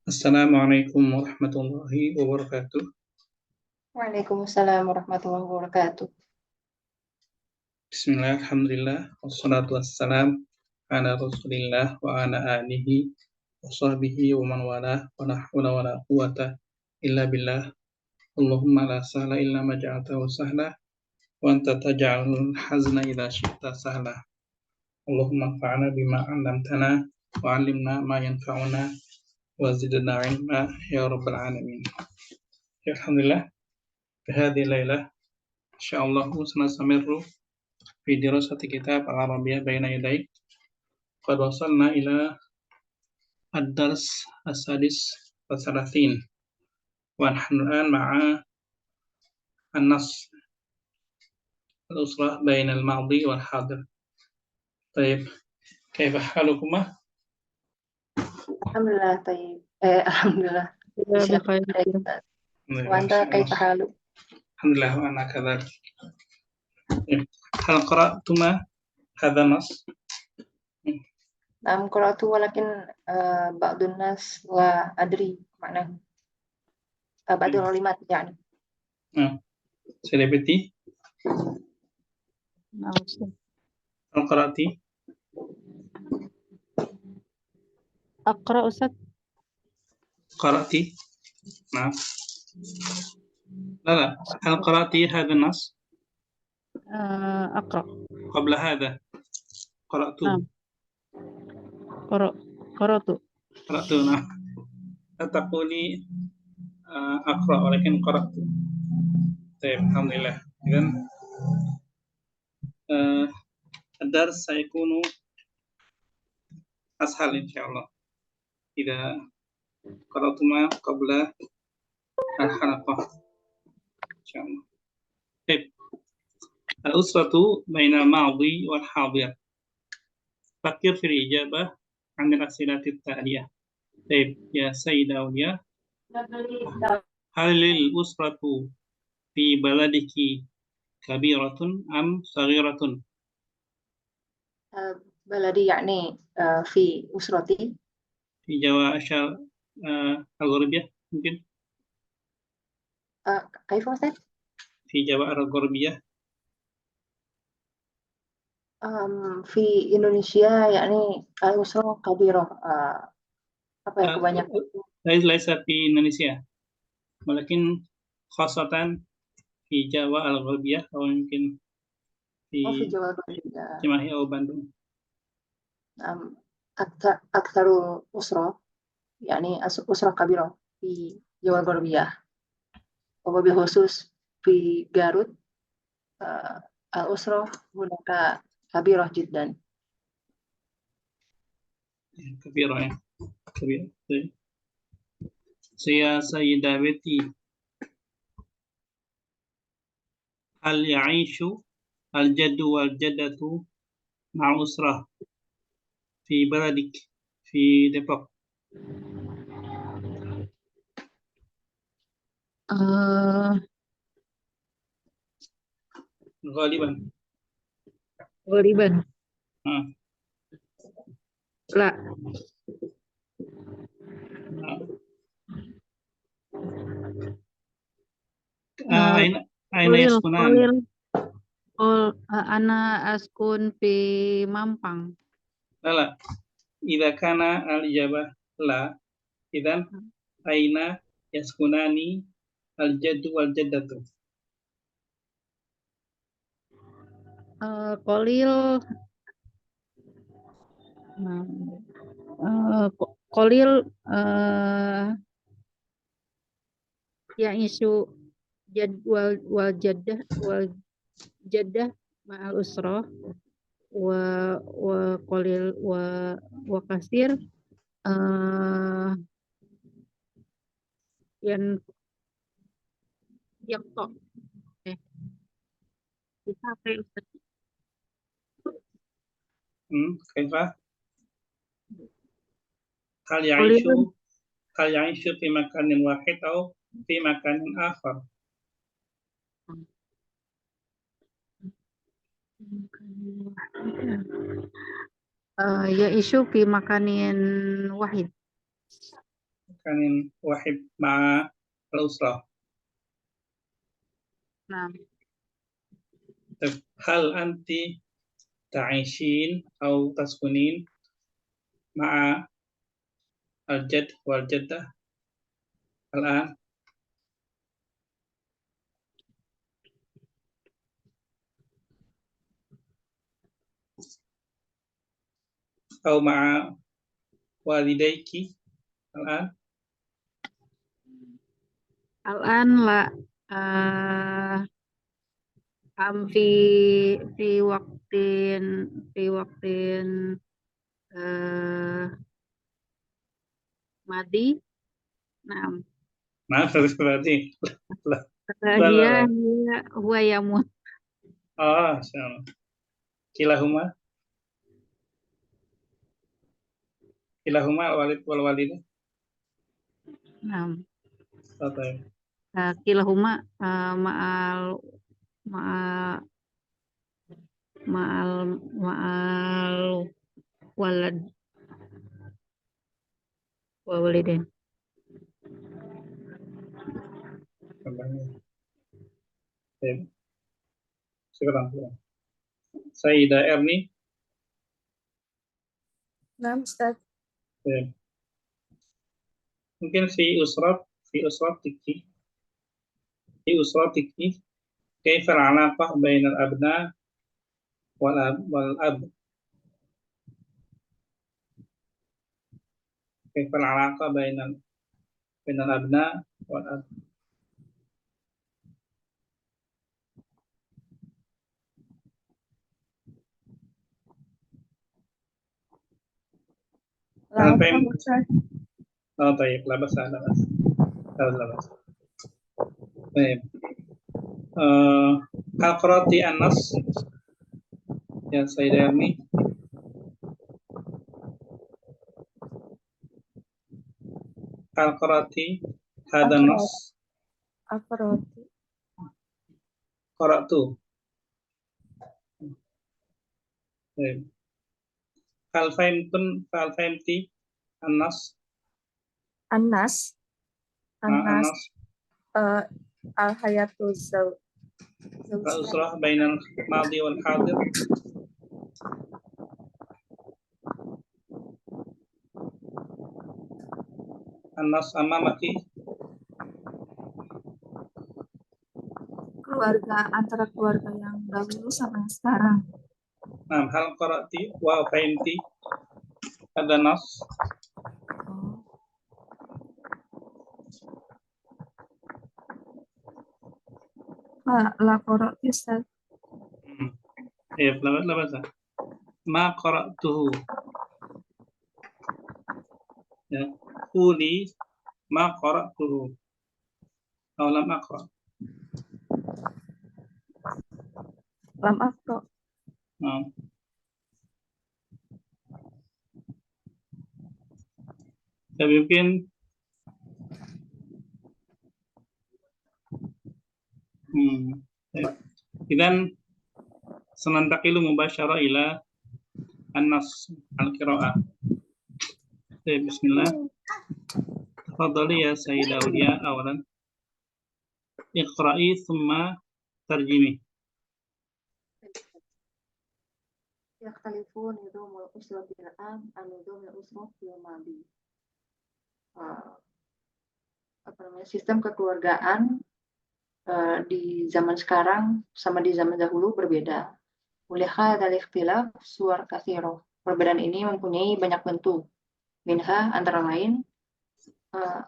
Assalamualaikum warahmatullahi wabarakatuh. Waalaikumsalam warahmatullahi wabarakatuh. Bismillah, alhamdulillah, wassalatu wassalam ala rasulillah wa ala alihi wa sahbihi wa man wala wa la hawla wa la quwata illa billah. Allahumma la sahla illa ma ja'altahu sahla wa anta taj'alul hazna idza syi'ta sahla. Allahumma anfa'na bima 'allamtana wa 'allimna ma yanfa'una wa zidna 'ilma ya rabbal alamin. Alhamdulillah, fi hadhihi lailah insyaallah sanastamiru في دراسة كتاب العربية بين يديك. قد وصلنا إلى الدرس السادس والثلاثين ونحن الآن مع النص الأسرة بين الماضي والحاضر. طيب كيف حالكما؟ Alhamdulillah, tayyib. Alhamdulillah. بخير. Wa anta kaifa haluk? Alhamdulillah wa ana kadzalik. هل قرأتما هذا النص؟ Nam qara'tu walakin ba'dun nas la adri maknahu. Ba'dul kalimat yani. Saya répéter. نعم أستاذ. هل قرأتي؟ أقرأ أستاذ. قرأتي؟ نعم. لا هل قرأتي هذا النص؟ أقرأ. قبل هذا قرأت. نعم. قرأت. نعم. لا تقولي أقرأ ولكن قرأت. طيب الحمد لله. إذن الدرس سيكون أسهل إن شاء الله إذا قرأتما قبل الحلقة إن شاء الله. طيب الأسرة بين الماضي والحاضر. فكر في الإجابة عن الأسئلة التالية. طيب يا سيدة أولياء، هل الأسرة في بلدك كبيرة أم صغيرة؟ Baladi yakni fi usrati. في جوا الغربية ممكن؟ Kaifa Ustaz? في جوا الغربية. Fi Indonesia yakni al-usra kabirah. Apa ya kebanyakan? ليس في إندونيسيا ولكن خاصة في جوا الغربية أو يمكن Fi في Jawa juga. Cimahi أو Bandung. Aktsaru usra yakni usra kabirah fi Jawa Gharbiyah. Wabil khusus fi Garut al-usra hunaka kabirah jiddan. كبيرة يعني كبيرة. طيب. يا سيدة بتي، هل يعيش الجد والجدة مع أسرة في بلدك في ديبوك؟ غالبا. لا. أين يسكنان؟ أنا أسكن في Mampang. لا إذا كان الإجابة لا، إذن أين يسكنان الجد والجدة؟ Kolil يعيش جد والجدة مع الأسرة وقليل وكثير يقطع. كيف؟ هل يعيش في مكان واحد أو في مكان آخر؟ Ya'ishu fi makanin wahid. Makanin wahid ma'a al-usrah. Nah, Hal anti ta'ishin atau taskunin ma'a al-jad wal jaddah al-an. Atau ma'a walidayki al-an. al-an la am fi waktin madi. Nah, Maaf, berarti. hiya huwa yamut. Oh, sama. Kilahuma walid wal walidah. Nah, Apa ya? kilahuma ma'al ma'al ma'al walad wa walidain. Ya. Sekarang. Sayyidah Erni. Nah, Ustaz. Ya. Mungkin fi usratiki kaifa al-alaqah bainal abna wal ab. Kaifa al-alaqah bainal abna wal ab. Oh, baik, labas. Baik. Al-Qurati An-Nas. Ya, Sayyidah Erni. Al-Qurati hadha nas. Al-Qurati. Qara'tu. Baik. Hal fahimti An-Nas. An-Nas. An-Nas. Al-hayatu Al-usrah bainal madi wal hadir. An-Nas amamaki. keluarga, antara keluarga yang dahulu sama yang sekarang. Nah, hal qara'ti wa fahimti hadha nas. La qara'ti, Ustaz. Ya, labas. Ma qara'tuhu. Ya, quli ma qara'tuhu. Aw lam aqra'. Lam aqra'. Nah. Tapi mungkin idan sanantaqilu mubasyara ila an-nas al-qira'ah. Bismillah. Tafadhali ya Sayyidah Aulia awalan. Iqra'i thumma tarjimi. Yakhtalifu nizamul usrati al-an an nizamul usrati fil madi. Sistem kekeluargaan di zaman sekarang sama di zaman dahulu berbeda. Oleh hadzal ikhtilaf suwar katsirah. Perbedaan ini mempunyai banyak bentuk. Minha antara lain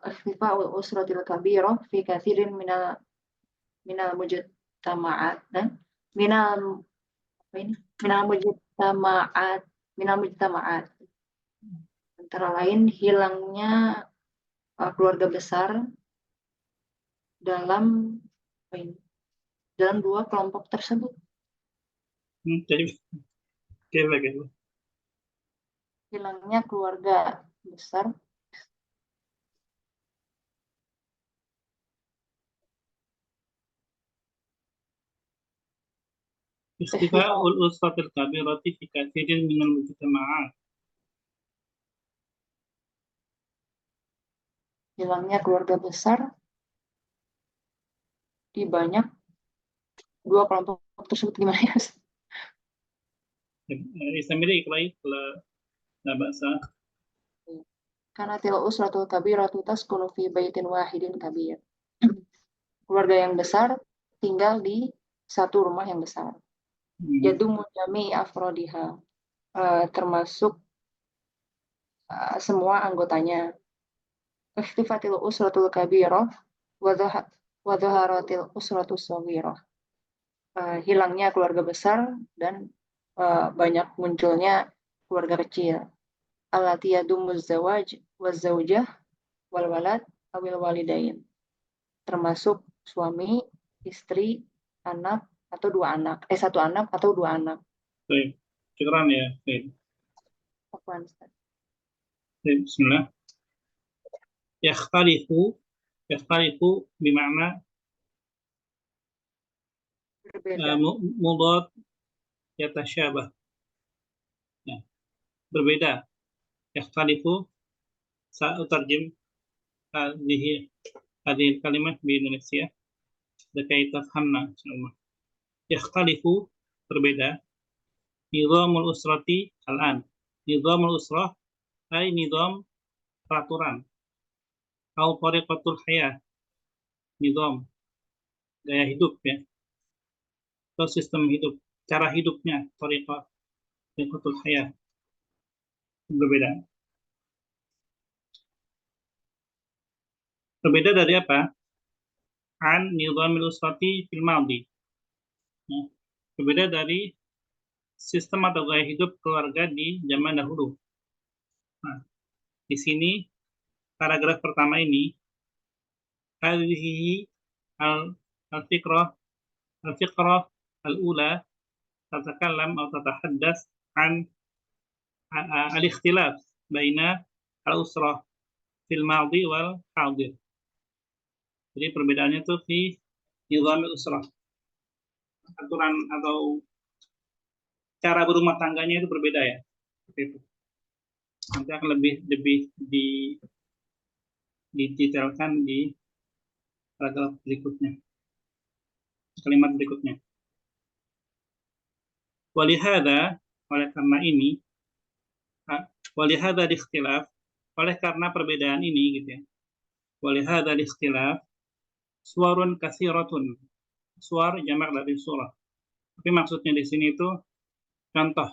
ikhtifa'ul usratil kabirah fi katsirin minal mujtama'at dan minal mujtama'at. Antara lain hilangnya keluarga besar dalam dua kelompok tersebut. Jadi Hilangnya keluarga besar ikhtifa'ul usratil kabirati fi katsirin minal mujtama'at. hilangnya keluarga besar di banyak dua kelompok tersebut gimana ya? استمري اقرأي لا بأس. Karena til usratul kabiratu taskunu fi baitin wahidin kabir. Keluarga yang besar tinggal di satu rumah yang besar. Yadumu jami afrodiha, termasuk semua anggotanya. Ikhtifatil usratul kabirah wa dhaharatil usratul saghirah. Hilangnya keluarga besar dan banyak munculnya keluarga kecil. Allati yadumu zawaj wa zawjah wal walad awil walidain. Termasuk suami, istri, anak atau dua anak. Satu anak atau dua anak. Baik, syukran ya. Baik. Afwan, Ustaz. Bismillah. Yakhtalifu bermakna Berbeda. mudad yatasyabah. Ya. Berbeda. Yakhtalifu sa'utarjim hadhihi kalimat di Indonesia dakai tafhamna insyaallah. Yakhtalifu berbeda. Nizamul usrati al-an. Nizamul usrah ay nizam peraturan. Atau tariqatul hayah. Nizam gaya hidup ya. Atau sistem hidup, cara hidupnya, tariqatul hayah. Berbeda. Berbeda dari apa? An nizamil usrati fil madhi. Ya. Berbeda dari sistem atau gaya hidup keluarga di zaman dahulu. Nah, di sini paragraf pertama ini hadhihi al-fiqrah al-ula tatakallam atau tatahaddas an al-ikhtilaf baina al-usrah fil madhi wal hadir. Jadi perbedaannya itu di nizamil usrah. Aturan atau cara berumah tangganya itu berbeda ya. Seperti itu. Nanti akan lebih didetailkan di paragraf berikutnya. Kalimat berikutnya. Walihada, oleh karena ini, walihada ikhtilaf, oleh karena perbedaan ini gitu ya. Walihada ikhtilaf, suwarun katsiratun. Suar jamak dari surah. Tapi maksudnya di sini itu contoh.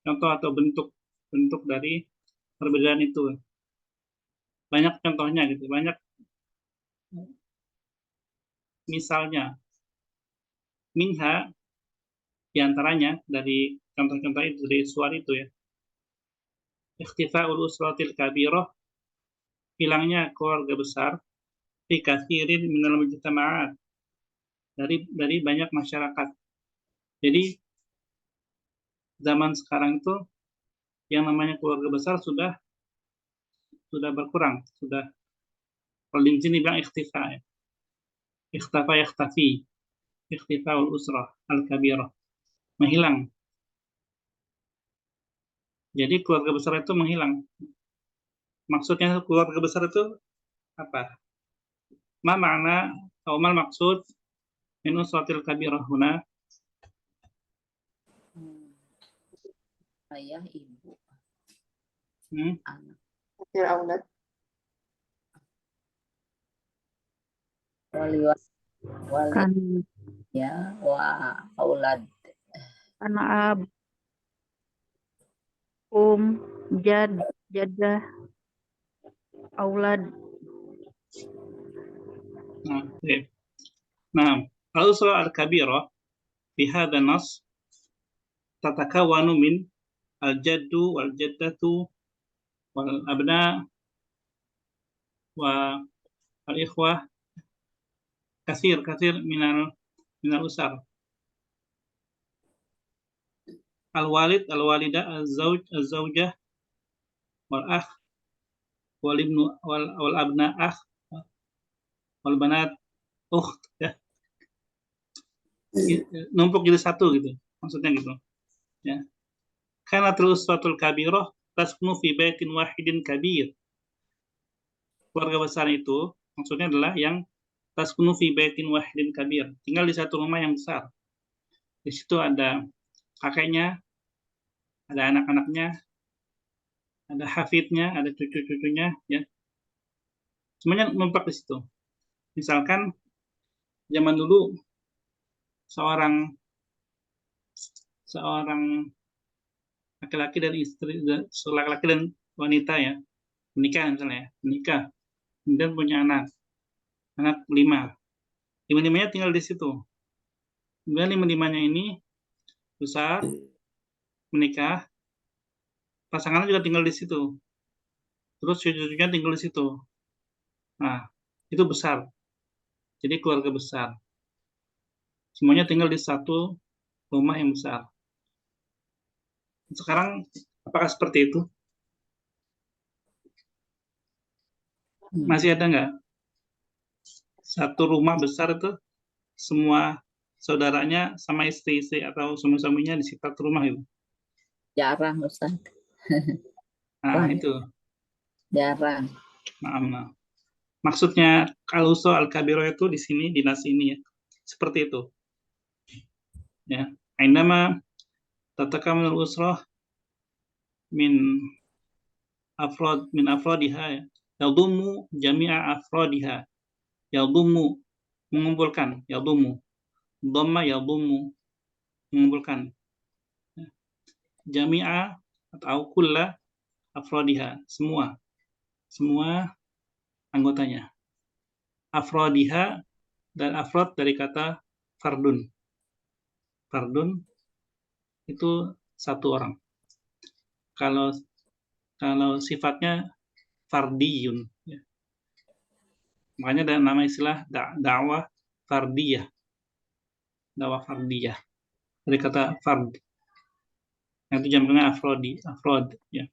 Contoh atau bentuk dari perbedaan itu. Banyak contohnya gitu, banyak misalnya. Minha diantaranya dari contoh-contoh itu dari suar itu ya. Ikhtifa'ul usratil kabirah, hilangnya keluarga besar fi katsirin minal mujtama'at, dari banyak masyarakat. Jadi zaman sekarang itu yang namanya keluarga besar sudah berkurang, sudah kalau di sini bilang ikhtifa ya. Ikhtafi, ikhtifa'ul usrah al-kabirah, menghilang. Jadi keluarga besar itu menghilang. Maksudnya keluarga besar itu apa? Ma makna atau mal maksud min usratil kabirah huna? Ayah, ibu, anak. Kafir aulad. Kan Ya, wa aulad. karena ab, jadah, aulad. Nah, al-usra al-kabirah fi hadha nas tatakawanu min al-jaddu wal-jaddatu wal-abna wa al-ikhwah kathir minal usar. Al-walid, al-walidah, az-zawjah wal-akh wal-ibnu wal-abna akh wal-banat ukht ya. Numpuk jadi satu gitu. Maksudnya gitu. Ya. Karena terus suatul kabirah taskunu fi baitin wahidin kabir. keluarga besar itu maksudnya adalah yang taskunu fi baitin wahidin kabir, tinggal di satu rumah yang besar. Di situ ada kakeknya, ada anak-anaknya, ada hafidnya, ada cucu-cucunya, ya. Semuanya numpuk di situ. Misalkan zaman dulu seorang laki-laki dan istri, laki-laki dan wanita ya, menikah misalnya, menikah, kemudian punya anak 5. 5-5-nya tinggal di situ. Kemudian 5-5-nya ini besar, menikah, pasangannya juga tinggal di situ. Terus cucu-cucunya tinggal di situ. Nah, itu besar. Jadi keluarga besar. Semuanya tinggal di satu rumah yang besar. Sekarang apakah seperti itu? Masih ada nggak? Satu rumah besar itu semua saudaranya sama istri-istri atau suami-suaminya di satu rumah itu? Jarang, Ustaz. Nah, itu. Jarang. Nah. Maksudnya al-usra al-kabira itu di sini, di nas ini ya. Seperti itu. Ya. Indama tatakamul usrah min afradiha ya. Yadummu jami'a afradiha. Yadummu mengumpulkan, yadummu. Dhamma yadummu mengumpulkan. Jami'a atau kulla afradiha, semua anggotanya. Afrodiha dan afrod dari kata fardun. Fardun itu satu orang. Kalau sifatnya fardiyun. Ya. Makanya ada nama istilah dakwah fardiyah. Dakwah fardiyah. Dari kata fard. Itu jamaknya afrod. Ya.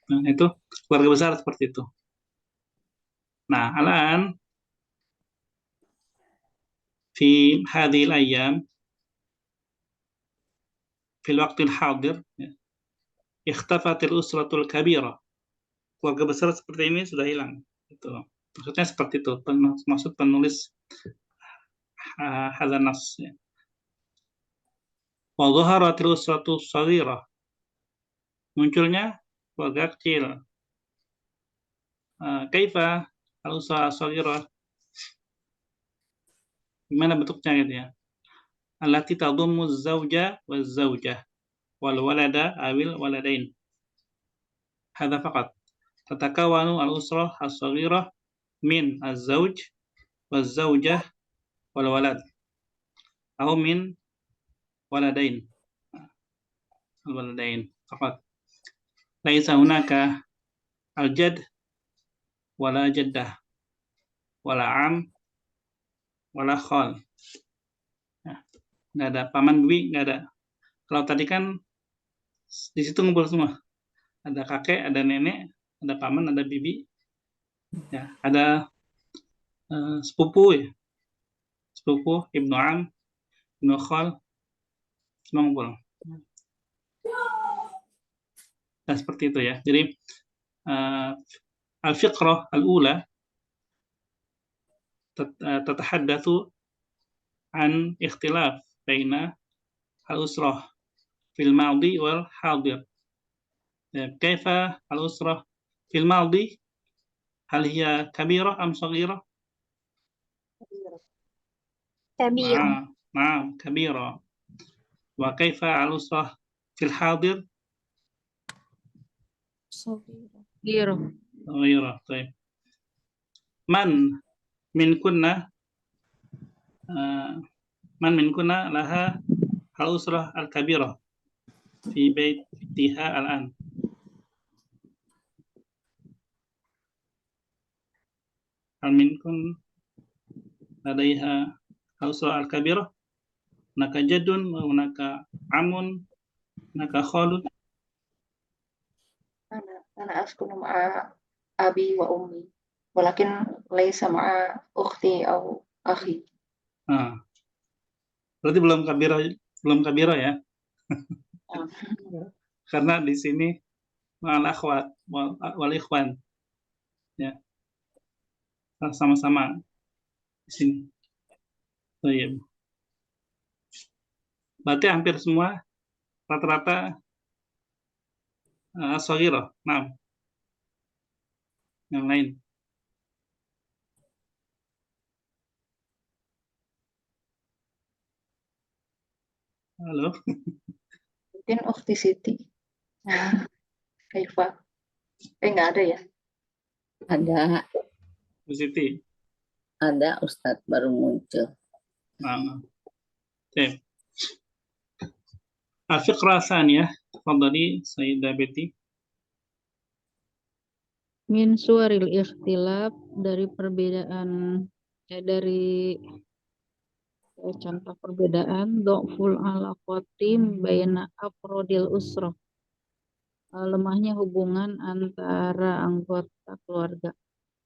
Nah, itu keluarga besar seperti itu. Nah, alaan fi hadhil ayyam fil waqtil hadir ikhtafatil usratul kabira. Keluarga besar seperti ini sudah hilang. Itu. Maksudnya seperti itu. Maksud penulis hadzal nas. Wa dhaharatil usratul shaghirah. Munculnya keluarga kecil. Kaifa al-usra shaghirah? Gimana bentuknya gitu ya? Allati tadummu az-zawja waz-zawjah wal walada awil waladain. Hadza faqat. Tatakawanu al-usrah as-saghirah min az-zawj waz-zawjah wal walad. Atau min waladain. Al-waladain faqat. Laisa hunaka al-jadd wala jaddah wala am wala khal. Nggak ada paman bibi, nggak ada. Kalau tadi kan di situ ngumpul semua. Ada kakek, ada nenek, ada paman, ada bibi, ya, ada sepupu, ya. Sepupu, ibnu am, ibnu khal, semua ngumpul. Nah, seperti itu ya. Jadi al-fiqrah al-ula tatahaddatsu an ikhtilaf baina al-usrah fil madi wal hadir. Kaifa al-usrah fil madi? Hal hiya kabirah am saghirah? Kabirah. Na'am, kabirah. Wa kaifa al-usrah fil hadir? Saghirah. Saghirah. Baik. Man min kunna laha al-usrah al-kabirah fi baitiha al-an. Hal minkum ladaiha al-usrah al-kabirah? Hunaka jaddun wa hunaka amun, hunaka khalun. Ana askunu ma'a abi wa ummi, walakin laisa ma'a ukhti au akhi. Berarti belum kabirah ya. Karena di sini ma'al akhwat wal ikhwan. Ya. sama-sama di sini. Oh, iya. Berarti hampir semua rata-rata shaghirah. Nah, yang lain. Halo. Mungkin Ukhti Siti. Kaifa. Nggak ada ya? Ada, Bu Siti. ada Ustadz baru muncul. Nah. Oke. Al-fiqrah tsaniyah, tafadhali Sayyidah Betty. Min suaril ikhtilaf, dari perbedaan dari contoh perbedaan dhaful alaqati baina afrodil usrah, lemahnya hubungan antara anggota keluarga.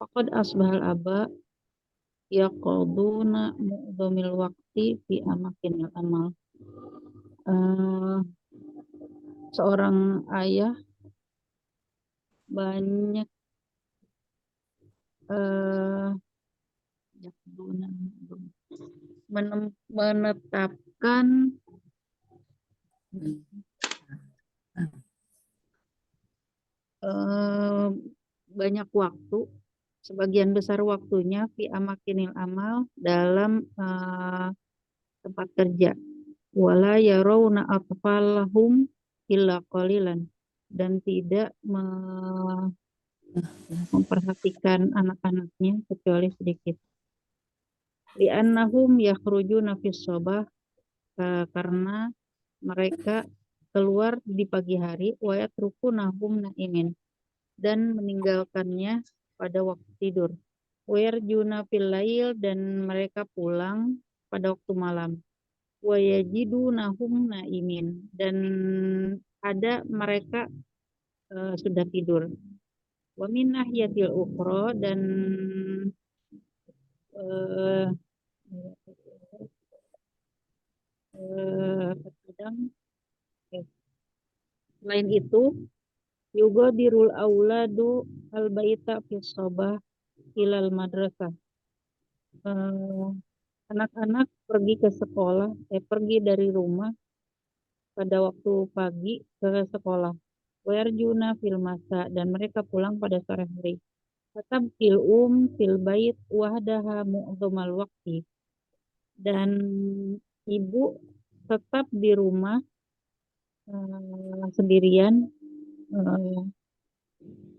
Faqad asbahal aba yaqaduna mu'dhamil waqti fi amakinil amal. Seorang ayah banyak menetapkan banyak waktu, sebagian besar waktunya fi amakinil amal, dalam tempat kerja. Wala yarawna atfalahum illa qalilan, dan tidak memperhatikan anak-anaknya kecuali sedikit. Li'annahum yakhrujuna fis sabah, karena mereka keluar di pagi hari, wa yatrukunahum naimin, dan meninggalkannya pada waktu tidur. Wa yarjuna fil lail, dan mereka pulang pada waktu malam. Wa yajidunahum naimin, dan ada mereka sudah tidur. Wa min nahiyatil ukhra, dan terkadang selain itu yugadirul auladu al-baita fis sabah ilal madrasah, anak-anak pergi ke sekolah, pergi dari rumah pada waktu pagi ke sekolah. Wa yarjuna fil masa, dan mereka pulang pada sore hari. Tetap fil bait wahdaha mu'dhamal waqti, dan ibu tetap di rumah sendirian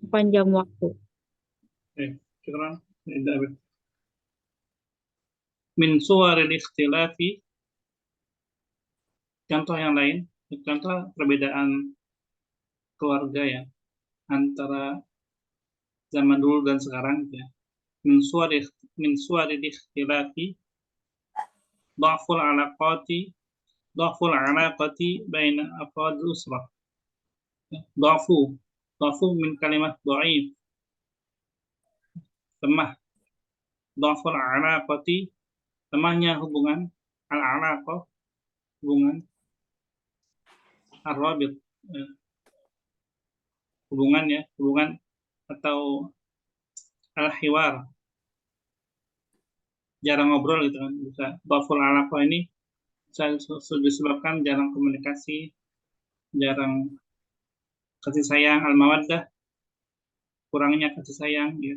panjang waktu. Syukran. Min suwaril ikhtilafi, contoh yang lain, contoh perbedaan keluarga ya antara zaman dulu dan sekarang ya. Min suwaril ikhtilafi dhaful alaqati baina afradil usrah. Dhafu min kalimat dhaif, lemah. Dhaful alaqati, lemahnya hubungan. Al-alaqah, hubungan. Ar-rabit, hubungan ya, hubungan atau al-hiwar, jarang ngobrol gitu kan. Bisa dhaful alaqah ini bisa disebabkan jarang komunikasi, jarang kasih sayang, al-mawaddah, kurangnya kasih sayang ya.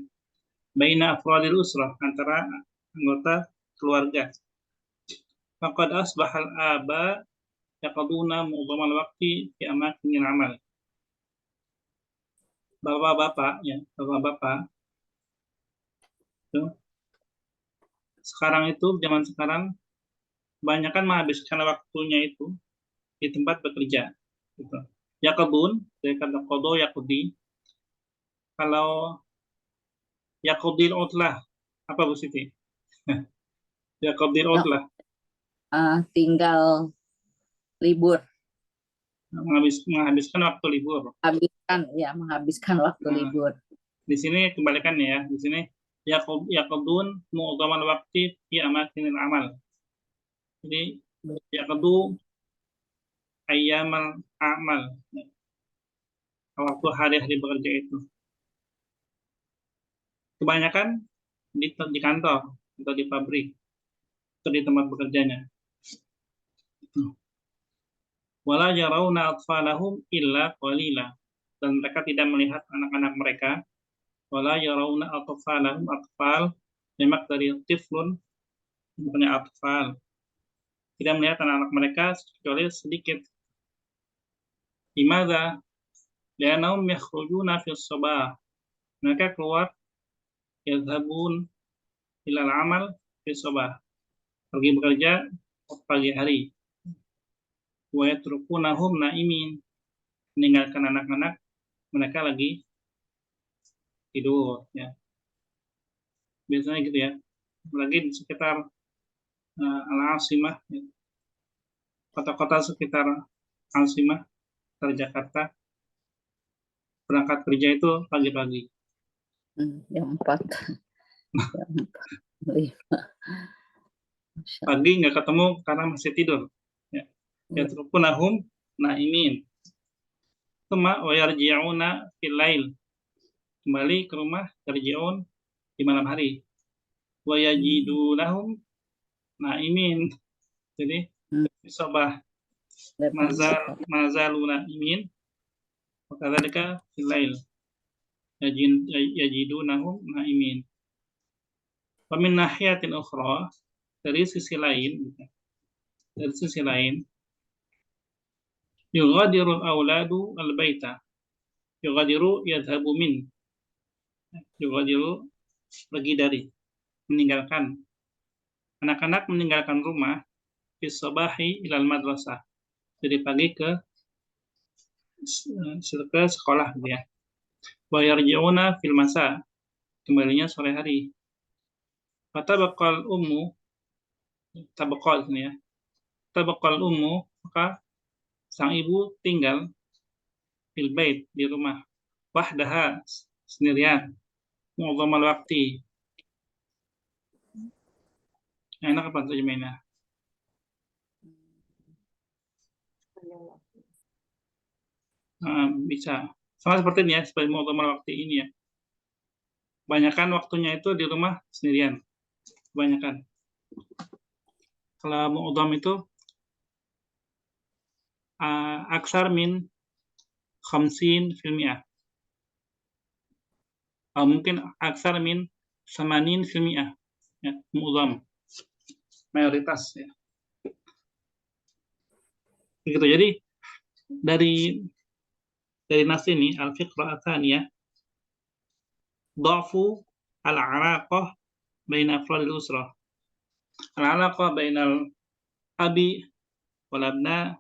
Baina afradil usrah, antara anggota keluarga. Faqad asbahal aba yaqaduna mu'dhamal waqti fi amakinil amal. Bapak-bapak ya, bapak-bapak sekarang itu, zaman sekarang kebanyakan menghabiskan waktunya itu di tempat bekerja gitu. Yaqadun, dari kata qada yaqdi. Kalau yaqdil utlah, apa Bu Siti? Yaqdil utlah, Tinggal libur, menghabiskan waktu libur. menghabiskan waktu libur. Di sini kebalikannya ya. Di sini yaqdun mu'dhamal waqti fi amakinil amal. Jadi yaqdu ayyamal amal, waktu hari-hari bekerja itu. Kebanyakan di kantor atau di pabrik atau di tempat bekerjanya. Wala yarawna atfalahum illa qalila, dan mereka tidak melihat anak-anak mereka. Wala yarawna atfalahum, atfal memang dari tiflun, bukannya atfal, tidak melihat anak-anak mereka kecuali sedikit. Limadza? Li'annahum yakhrujuna fis sabah, mereka keluar, yadhabun ilal amal fis sabah, pergi bekerja pagi hari. Wa yatrukunahum naimin, meninggalkan anak-anak mereka lagi tidur, ya. Biasanya gitu ya. Apalagi di sekitar Al-Asimah, ya. Kota-kota sekitar Al-Asimah, sekitar Jakarta, berangkat kerja itu pagi-pagi. Jam 4. Jam 4. 5. Pagi nggak ketemu karena masih tidur. Ya. Yatrukunahum naimin. Tsumma wa yarji'una fil lail, kembali ke rumah, yarji'un di malam hari. Wa yajidunahum naimin, jadi sabah mazaluna imin, maka mereka fil lail yajidunahum naimin. Wa min nahiyatin ukhra, dari sisi lain, yughadiru al-auladu al-baita, yughadiru yadhabu min, yughadiru pergi dari, meninggalkan, anak-anak meninggalkan rumah, fis sabahi ilal madrasah, dari pagi ke sekolah, gitu ya. Wa yarji'una fil masa, kembalinya sore hari. Fatabaqal ummu, tabaqal ini ya. Tabaqal ummu, maka sang ibu tinggal fil bait, di rumah, wahdaha, sendirian, mu'dhamal waqti. Enak apa terjemahnya? Bisa. Sama seperti ini ya, seperti mu'dhamal waqti ini ya. Kebanyakan waktunya itu di rumah sendirian. Kebanyakan. Kalau mu'dham itu aksar min 50%, atau mungkin aksar min 80%, ya, mu'dham, mayoritas, ya. Begitu. Jadi dari nas ini, al-fiqrah atsaniyah, dha'fu al-'alaqah baina afradil usrah. Al-'alaqah bainal abi wal abna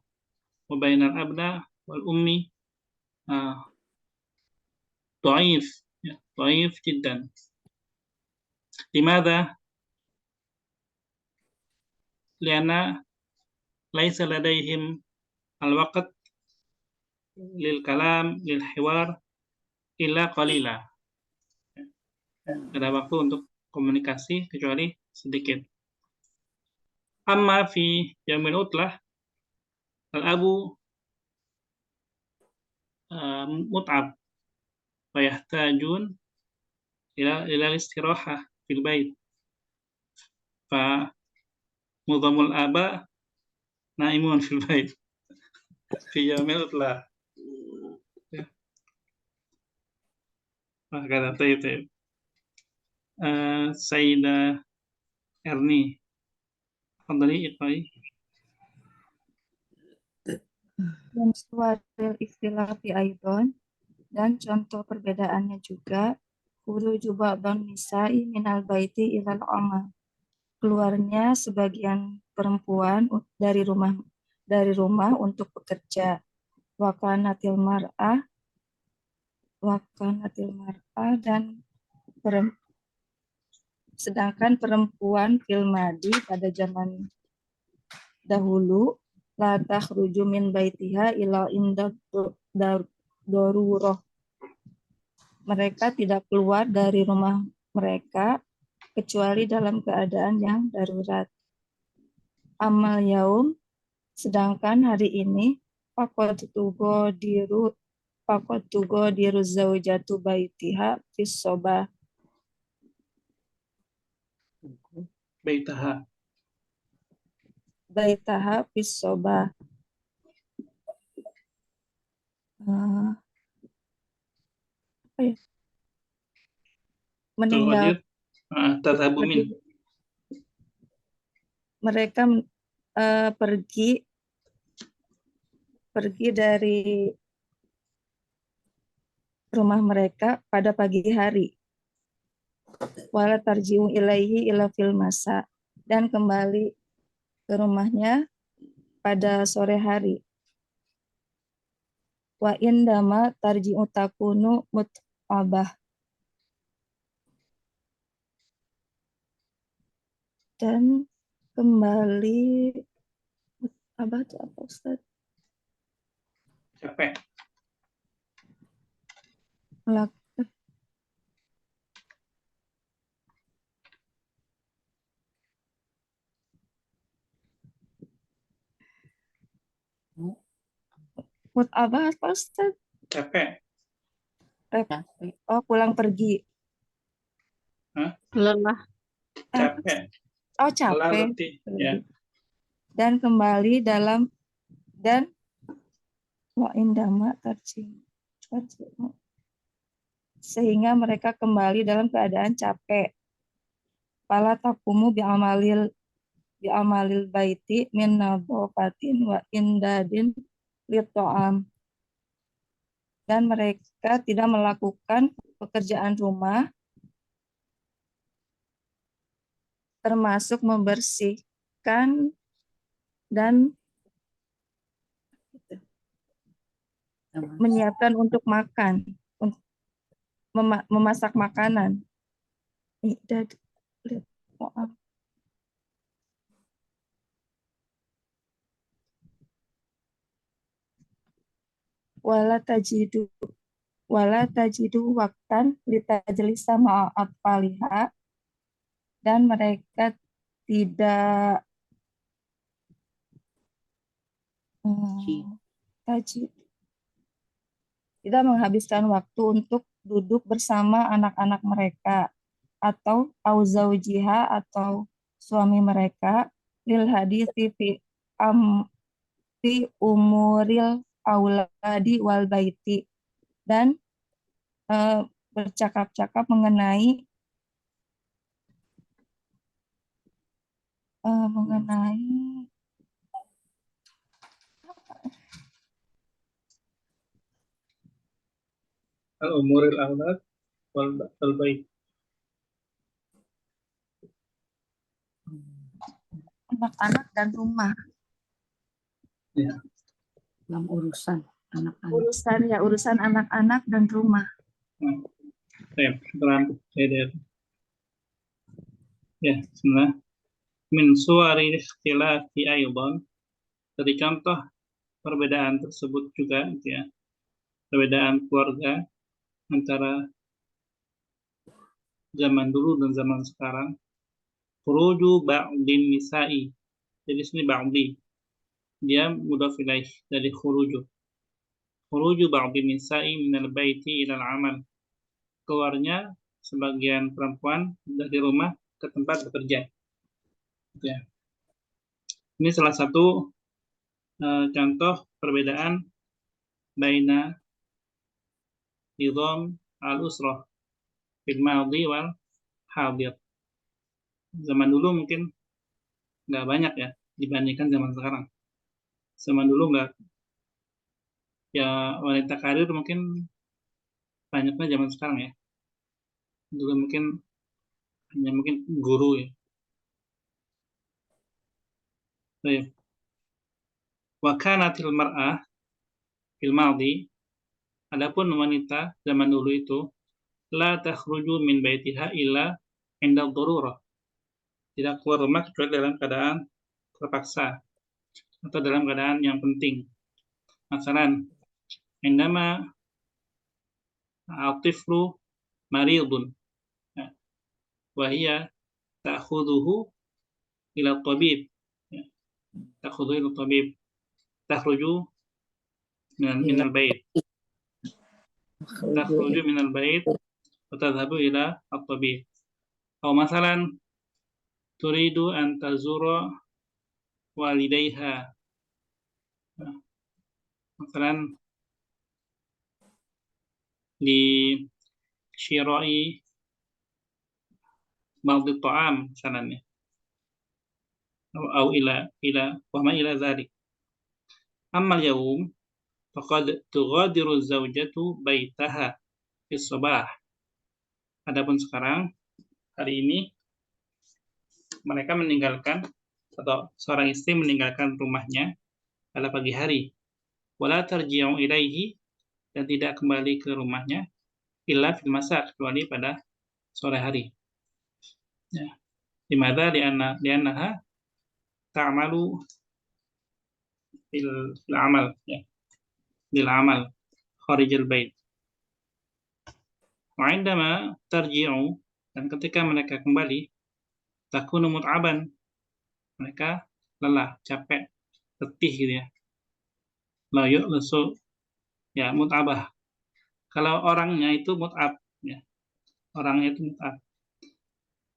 wa bainal abna wal ummi dhaif, ya, dhaif jiddan. Limadha? Lianna laisa ladaihim al-waqt lil kalam lil hiwar illa qalila. Ada waktu untuk komunikasi kecuali sedikit. Amma fi yaumil utlah, al-abu mut'ab wa yahtajun ila istirahah fil bait. Fa mudhamul aba naimun fil bait fi yaumil utlah. Kata itu. Sayyidah Erni, fadhali iqrai. Dan suwaril ikhtilafi aidon, dan contoh perbedaannya juga, khuruju ba'dhan nisa'i minal baiti ilal amal, keluarnya sebagian perempuan dari rumah untuk bekerja. Wakanatil mar'ah dan sedangkan perempuan fil madi pada zaman dahulu, la takhruju min baitiha ila inda darurah, mereka tidak keluar dari rumah mereka kecuali dalam keadaan yang darurat. Amal yaum, sedangkan hari ini, faqad tugodiru zaujatu baitiha fis sobah, baitaha. baitaha fis sobah. Apa ya? Meninggal Wadir. Tadhabu min. mereka pergi dari rumah mereka pada pagi hari. Wala tarji'u ilaihi ila fil masa, dan kembali ke rumahnya pada sore hari. Wa indama tarji'u takunu mut'abah, dan kembali apa itu apa Ustaz? Capek. Mut'abah apa Ustaz? Capek. Capek. Oh, pulang pergi. Lelah. Capek. Oh, Lelah, capek. letih. Ya. Dan kembali dalam dan wa indama tarji'u, sehingga mereka kembali dalam keadaan capek. Fala taqumu bi'amalil baiti min nadhafatin wa indadin lit'am. Dan mereka tidak melakukan pekerjaan rumah termasuk membersihkan dan menyiapkan untuk makan, memasak makanan. Wala tajidu waktan litajlisa ma'at paliha, dan mereka tidak tidak menghabiskan waktu untuk duduk bersama anak-anak mereka atau auzaujiha atau suami mereka lil hadithi fi umuril auladi wal baiti, dan bercakap-cakap mengenai Al-umuril aulad wal bait. anak-anak dan rumah. Ya. Dalam urusan anak-anak. Urusan anak-anak dan rumah. Ya, sebenarnya min suwari ikhtilafi aydan, dari contoh perbedaan tersebut juga gitu ya. Perbedaan keluarga antara zaman dulu dan zaman sekarang. Khuruju ba'din nisa'i. Jadi sini ba'di. Dia mudhaf ilaih dari khuruju. Khuruju ba'din nisa'i minal baiti ilal amal. Keluarnya sebagian perempuan dari rumah ke tempat bekerja. Ya. Ini salah satu contoh perbedaan baina nizam al-usrah fil madhi wal hadir. Zaman dulu mungkin nggak banyak ya dibandingkan zaman sekarang. Zaman dulu nggak, ya wanita karir mungkin banyaknya zaman sekarang ya. Dulu mungkin hanya mungkin guru ya. Baik. Wa kanatil mar'ah fil madhi, adapun wanita zaman dulu itu la takhruju min baitiha illa inda darurah. Tidak keluar rumah kecuali dalam keadaan terpaksa atau dalam keadaan yang penting. Masalan, indama al-tiflu maridun wa hiya ta'khudhuhu ila tabib. Ta'khudhuhu ila tabib. Takhruju min al-bait. Takhruju min al-bait wa tadhhabu ila at-tabib. Atau masalan turidu an tazura walidayha. Misalkan di syira'i ba'd ta'am misalnya. Atau wa ma ila dzalik. Amma al-yawm faqad tughadiru az-zawjatu baitaha fi sabah. Adapun sekarang, hari ini mereka meninggalkan atau seorang istri meninggalkan rumahnya pada pagi hari. Wala tarji'u ilaihi, dan tidak kembali ke rumahnya illa fil masa, kecuali pada sore hari. Ya. Limadza li'annaha ta'malu fil amal, ya. Bil amal kharijal bait. Wa 'indama tarji'u, dan ketika mereka kembali, takunu mut'aban, mereka lelah, capek, letih gitu ya. La yu'lasu, ya, mut'abah. Kalau orangnya itu mut'ab, ya. Orangnya itu mut'ab.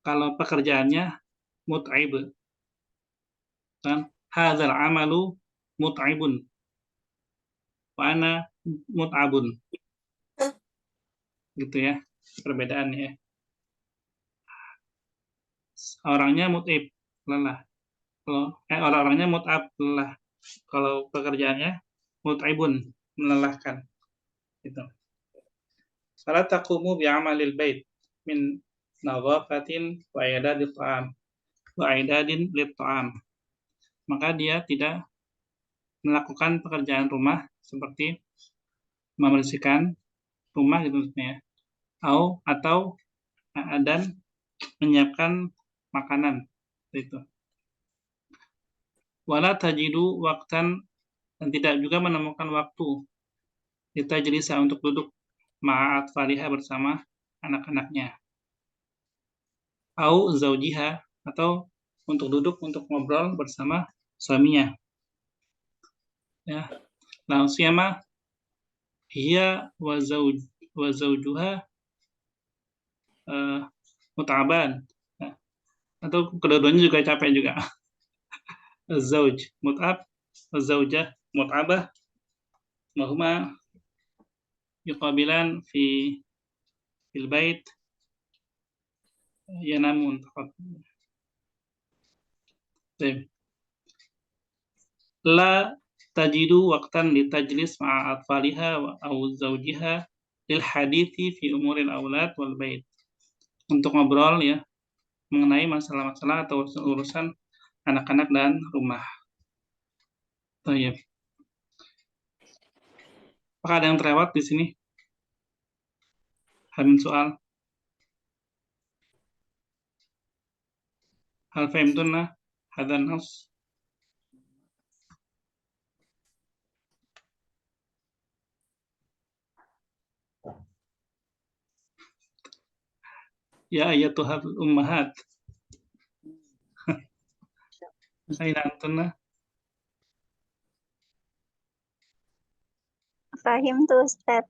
Kalau pekerjaannya mut'ib. Dan hadzal amalu mut'ibun wa ana mut'abun. Gitu ya, perbedaannya ya. Orangnya mut'ib, lelah. Orang-orangnya mut'ab, lelah. Kalau pekerjaannya mut'ibun, melelahkan. Gitu. Fala taqumu bi'amalil bait min nadhafatin wa i'dadit ta'am wa i'dadin lit ta'am. Maka dia tidak melakukan pekerjaan rumah seperti membersihkan rumah gitu maksudnya, atau dan menyiapkan makanan itu. Wala tajidu waqtan, dan tidak juga menemukan waktu litajlisa, untuk duduk ma'at faliha, bersama anak-anaknya, au zaujiha, atau untuk duduk untuk ngobrol bersama suaminya. Ya, langsung siyama hiya wa zaujuha mut'aban, ya. Atau kedua-duanya juga capek juga. Az-zauj mut'ab, az-zaujah mut'abah, wa huma yuqabilan fil bait yanamun faqat. La tajidu waqtan litajlis ma'a atfaliha au zaujiha lil hadithi fi umuril aulad wal bait. Untuk ngobrol ya mengenai masalah-masalah atau urusan anak-anak dan rumah. Baik. Apakah ada yang terlewat di sini? Hamin soal. Hal fahimtunna hadan nas? Ya ayyatuhal ummahat. Aina antunna? Fahim tuh Ustaz.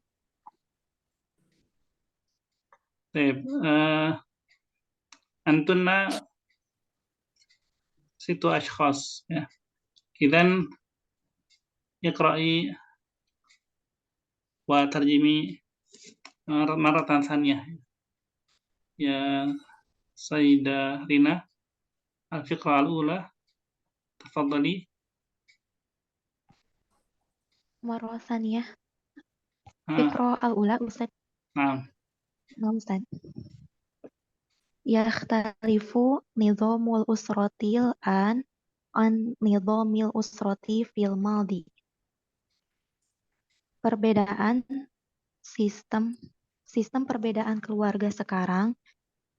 Baik. Antunna situ ashkhas, ya. Idzan iqra'i wa tarjimi maratan tsaniyah. Ya Sayyidah Rina, al-fiqra al-ula, tafadhali. Marrah tsaniyah. Fiqra al-ula, Ustaz. Naam. Naam, Ustaz. Yakhtalifu nizamul usratil an nizamil usrati fil madi. Perbedaan sistem perbedaan keluarga sekarang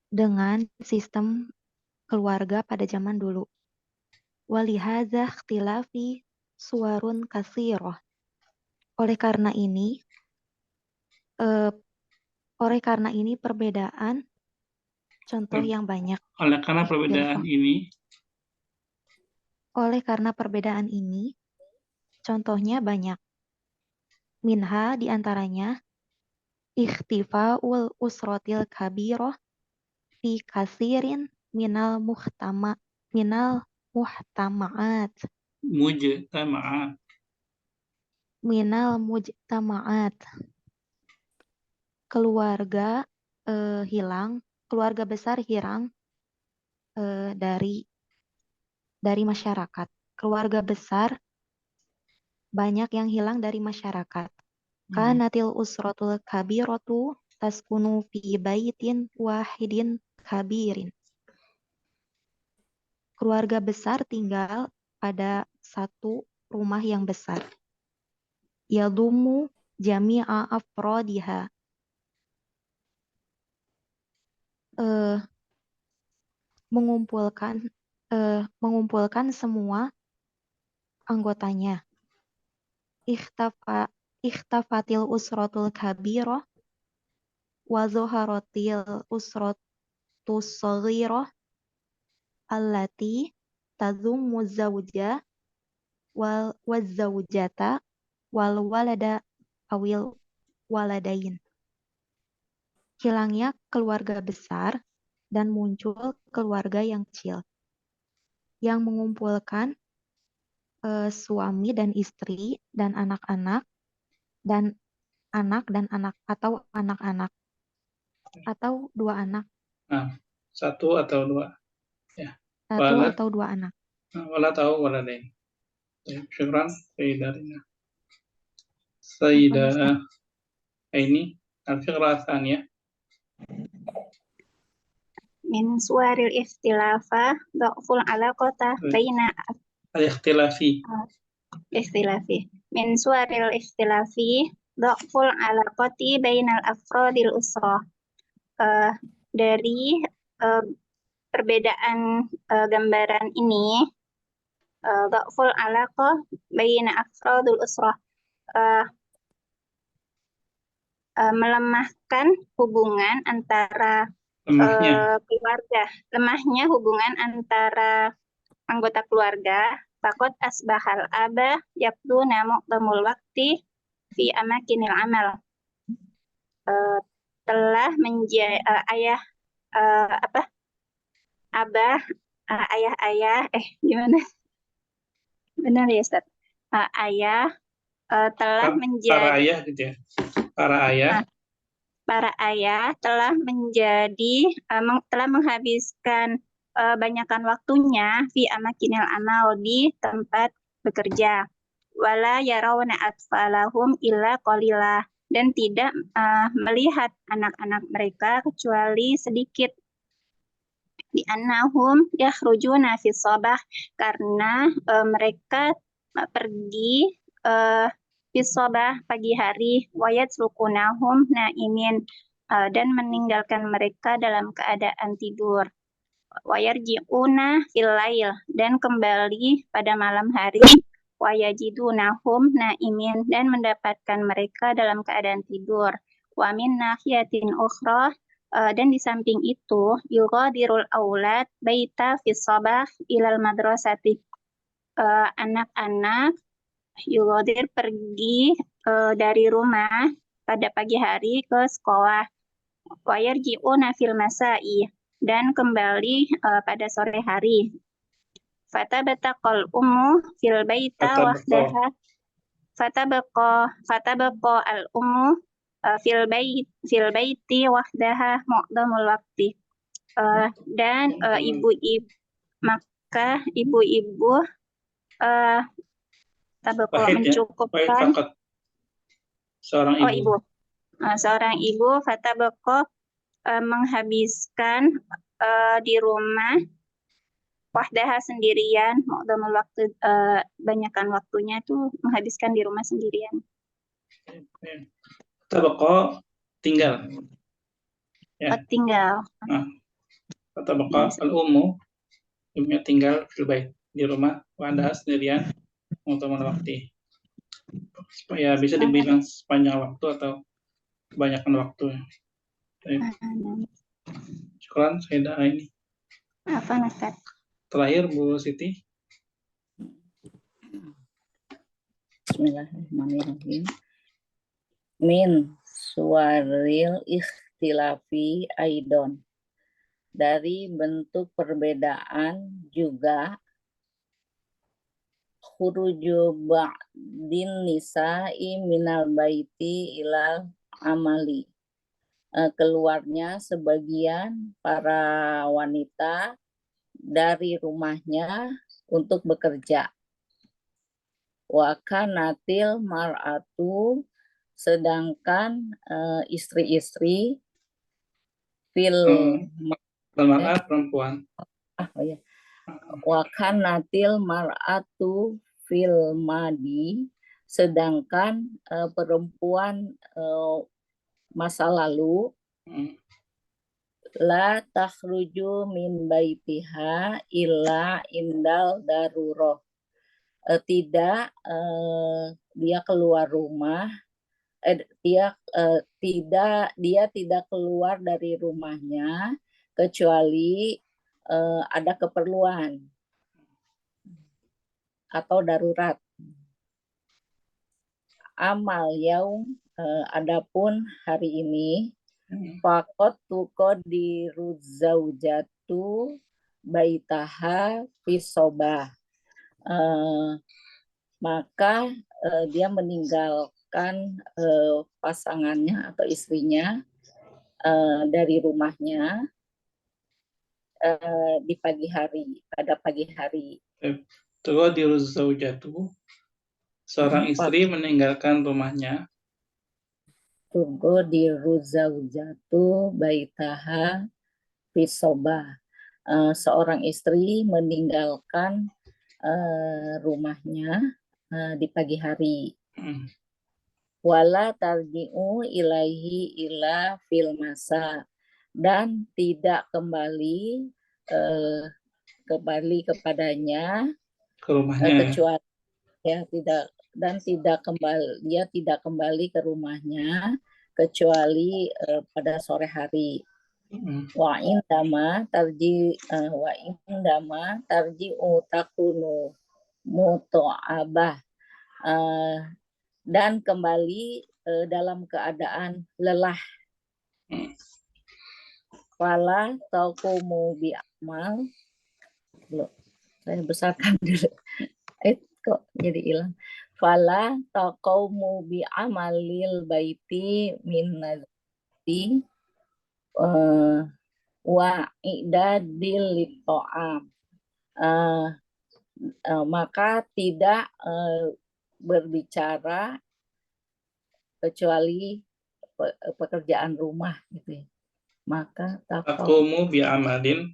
dengan sistem keluarga pada zaman dulu. Walihadza ikhtilafi suwarun katsirah. Oleh karena ini perbedaan contoh yang banyak. Oleh karena perbedaan ini, Contohnya banyak. Minha diantaranya ikhtifa'ul usrotil kabirah fi kasirin minal muhtamaat keluarga keluarga besar hilang dari masyarakat. Keluarga besar banyak yang hilang dari masyarakat. Kanatil usratul kabiratu taskunu fi baitin wahidin kabirin. Keluarga besar tinggal pada satu rumah yang besar. Yadumu jami'a afrodiha. Mengumpulkan semua anggotanya. Ikhtafatil usratul kabirah wa zuharatil usratus saghirah allati tadhummu zawja wal zawjata wal walada awil waladain. Hilangnya keluarga besar dan muncul keluarga yang kecil yang mengumpulkan suami dan istri dan anak-anak dan anak atau anak-anak atau dua anak. Satu atau dua. Ya. Satu atau dua anak. Wala tahu waladain. Syukran Sayyidarina. Sayyidah ini al-fiqrah tsaniyah. Min suwaril ikhtilafa dha'ful alaqata baina Al-ikhtilafi. Min suwaril ikhtilafi dha'ful alaqati bainal afrodil usrah. Dari perbedaan gambaran ini, dha'ful alaqah baina afrodil usrah, melemahkan hubungan antara keluarga, lemahnya hubungan antara anggota keluarga. Faqad asbahal aba yaqduna muqdamul waqti fi amakinil amal. Telah menjadi ayah gimana? Benar ya, Ustaz? Ayah telah menjadi para ayah gitu ya. Para ayah telah menghabiskan banyakkan waktunya fi amakinil amal, di tempat bekerja. Wala yarawna atfalahum illa qalila, dan tidak melihat anak-anak mereka kecuali sedikit. Di annahum yakhrujuna fi sabah, karena mereka pergi fi sabah pagi hari, wayat sukunahum naimin, dan meninggalkan mereka dalam keadaan tidur. Wayarji'una fil lail, dan kembali pada malam hari. Wayajidunahum naimin, dan mendapatkan mereka dalam keadaan tidur. Wa min nahiyatin ukhra, dan di samping itu yughadirul aulad baita fis sabah ilal madrasati. Anak-anak yughadir pergi dari rumah pada pagi hari ke sekolah. Wayarji'una fil masai, dan kembali pada sore hari. Fatabaqal ummu fil baita wahdaha. Fatabaqa al ummu fil baiti wahdaha muqdamul waqti. Dan ibu-ibu tabaqa mencukupkan seorang ibu. Seorang ibu fatabaqa menghabiskan di rumah wahdaha sendirian, muqdamul waktu, banyakkan waktunya itu menghabiskan di rumah sendirian. Tabaqa tinggal. Ya. Tinggal. Tabaqa al-ummu, ibunya tinggal fil bait, di rumah, wahdaha sendirian, muqdamul waktu. Supaya bisa dibilang sepanjang waktu atau kebanyakan waktu. Syukran Sayyidah ini. Apa Ustaz? Terakhir Bu Siti. Bismillahirrahmanirrahim. Min suwaril ikhtilafi aidon dari bentuk perbedaan juga khuruju ba'din nisa'i minal baiti ilal amali. Keluarnya sebagian para wanita dari rumahnya untuk bekerja. Wa kanatil mar'atu, sedangkan istri-istri fil Bermar'at perempuan. Wa kanatil mar'atu fil madi, sedangkan perempuan masa lalu la takhruju min baitiha illa indal daruroh. Tidak dia keluar rumah, dia tidak keluar dari rumahnya kecuali ada keperluan atau darurat. Amal yaum, adapun hari ini, fakot tuqadiru zaujatu baitaha fisobah. Maka dia meninggalkan pasangannya atau istrinya dari rumahnya di pagi hari, pada pagi hari. Tuqadiru zaujatu, seorang istri meninggalkan rumahnya. Tuqadiru zaujatu baitaha fisobah. Seorang istri meninggalkan rumahnya di pagi hari. Wala tarji'u ilaihi ila fil masa, dan tidak kembali kepadanya Ke rumahnya. Kecuali dia tidak kembali ke rumahnya kecuali pada sore hari. Wa indama tarji'u takunu muto'abah, dan kembali dalam keadaan lelah. Fala taqumu bi'amal. Saya besarkan dulu. Kok jadi hilang. Fala taqumu bi'amalil baiti min nazati wa i'dadil lit'am. Maka tidak berbicara kecuali pekerjaan rumah gitu ya. Maka taqumu bi'amalil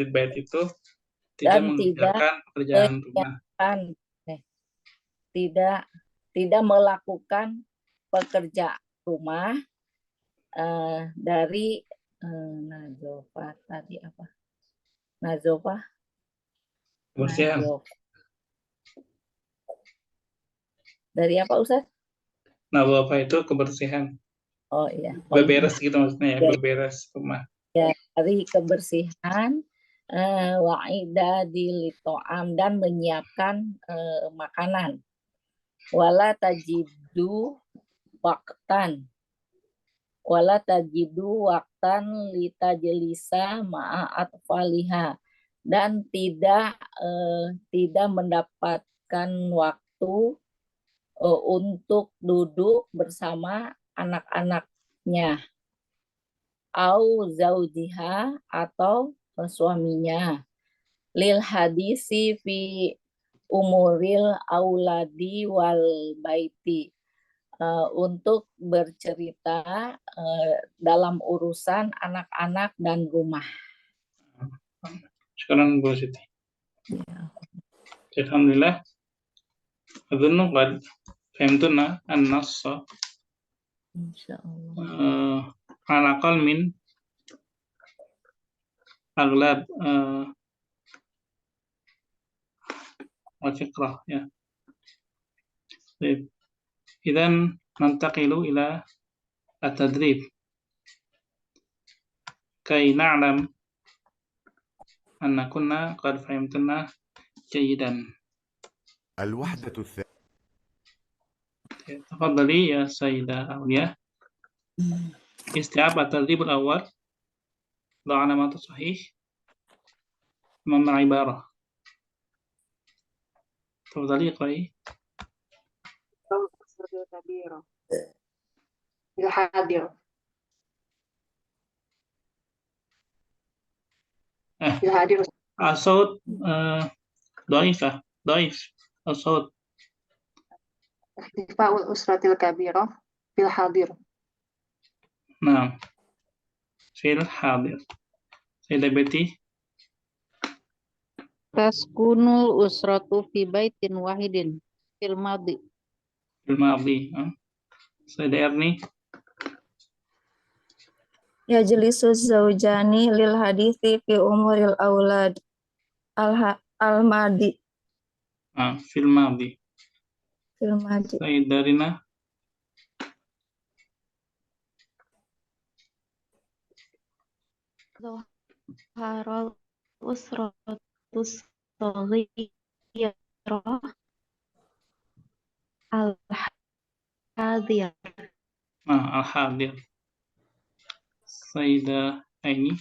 bait itu tidak mengerjakan pekerjaan rumah. Tidak melakukan pekerjaan rumah dari nazofah tadi apa? Nazofah. Kebersihan. Dari apa Ustaz? Nazofah itu kebersihan. Oh iya. Beberes gitu maksudnya ya, beberes rumah. Ya, dari kebersihan, wa'idadil to'am, dan menyiapkan makanan. Wala tajidu waktan litajlisa ma'at faliha, dan tidak mendapatkan waktu untuk duduk bersama anak-anaknya, au zaujiha, atau suaminya, lil hadisi fi umuril auladi wal baiti, untuk bercerita dalam urusan anak-anak dan rumah. Sekarang Bu Siti. Alhamdulillah. Adunnu qad fahimtuna an-nassa Insyaallah. Al-aqal min aglab al-fiqrah ya. Baik. Idzan nantaqilu ila at-tadrib kay na'lam anna kunna qad fahimtuna jayidan. الوحدة الثانية. تفضلي يا سيدة أولياء. استيعاب التدريب الأول. ضع علامة صحيح أمام العبارة. تفضلي اقرأي. الأسرة الكبيرة الحاضر الحاضر الصوت ضعيف الصوت. اختفاء الأسرة الكبيرة في الحاضر. نعم في الحاضر. سيدة بيتي. Taskunul usratu fi baitin wahidin fil madi. في الماضي. سيدة إرني. Yajlisu zaujani lil hadithi fi umuril aulad al-madi في الماضي. fil madi. سيدة رنا. ظهر الأسرة الصغيرة الحاضرة. الحاضر. سيدة أيني.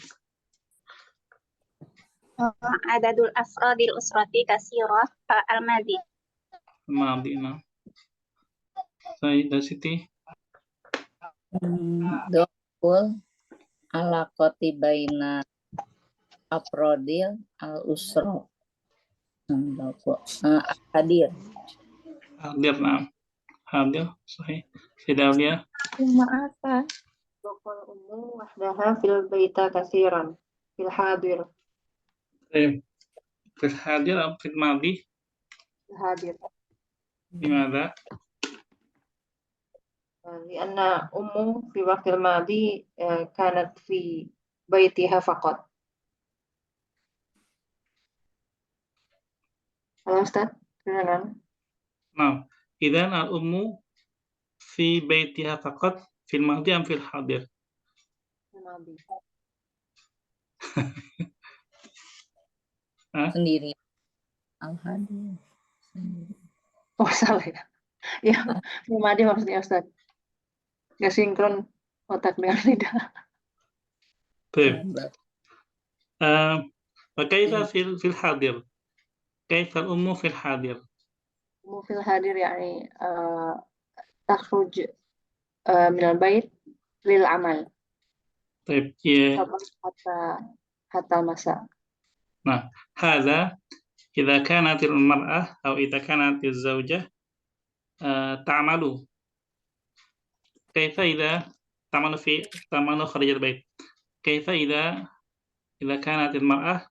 عدد الأفراد الأسرة كثيرة الماضي. الماضي. نعم. سيدة سيتي. Dokul alaqati baina afrodil al-usra. Hadir. حاضر. نعم حاضر صحيح. سيدة أولياء. Ma'ata تقول الأم وحدها في البيت كثيرا في الحاضر. طيب في الحاضر أو في الماضي؟ الحاضر لماذا؟ لأن أم في وقت الماضي كانت في بيتها فقط. Halo Ustaz, kedengaran? نعم إذن الأم في بيتها فقط في الماضي أم في الحاضر؟ الماضي. Sendiri. Al-hadir. Sendiri. Oh salah ya. Ya, الماضي maksudnya Ustaz. Nggak sinkron otak dengan lidah. طيب وكيف في الحاضر؟ كيف الأم في الحاضر؟ أم في الحاضر يعني تخرج من البيت للعمل طيب حتى المساء. نعم هذا إذا كانت المرأة أو إذا كانت الزوجة تعمل. كيف إذا تعمل خارج البيت؟ كيف إذا كانت المرأة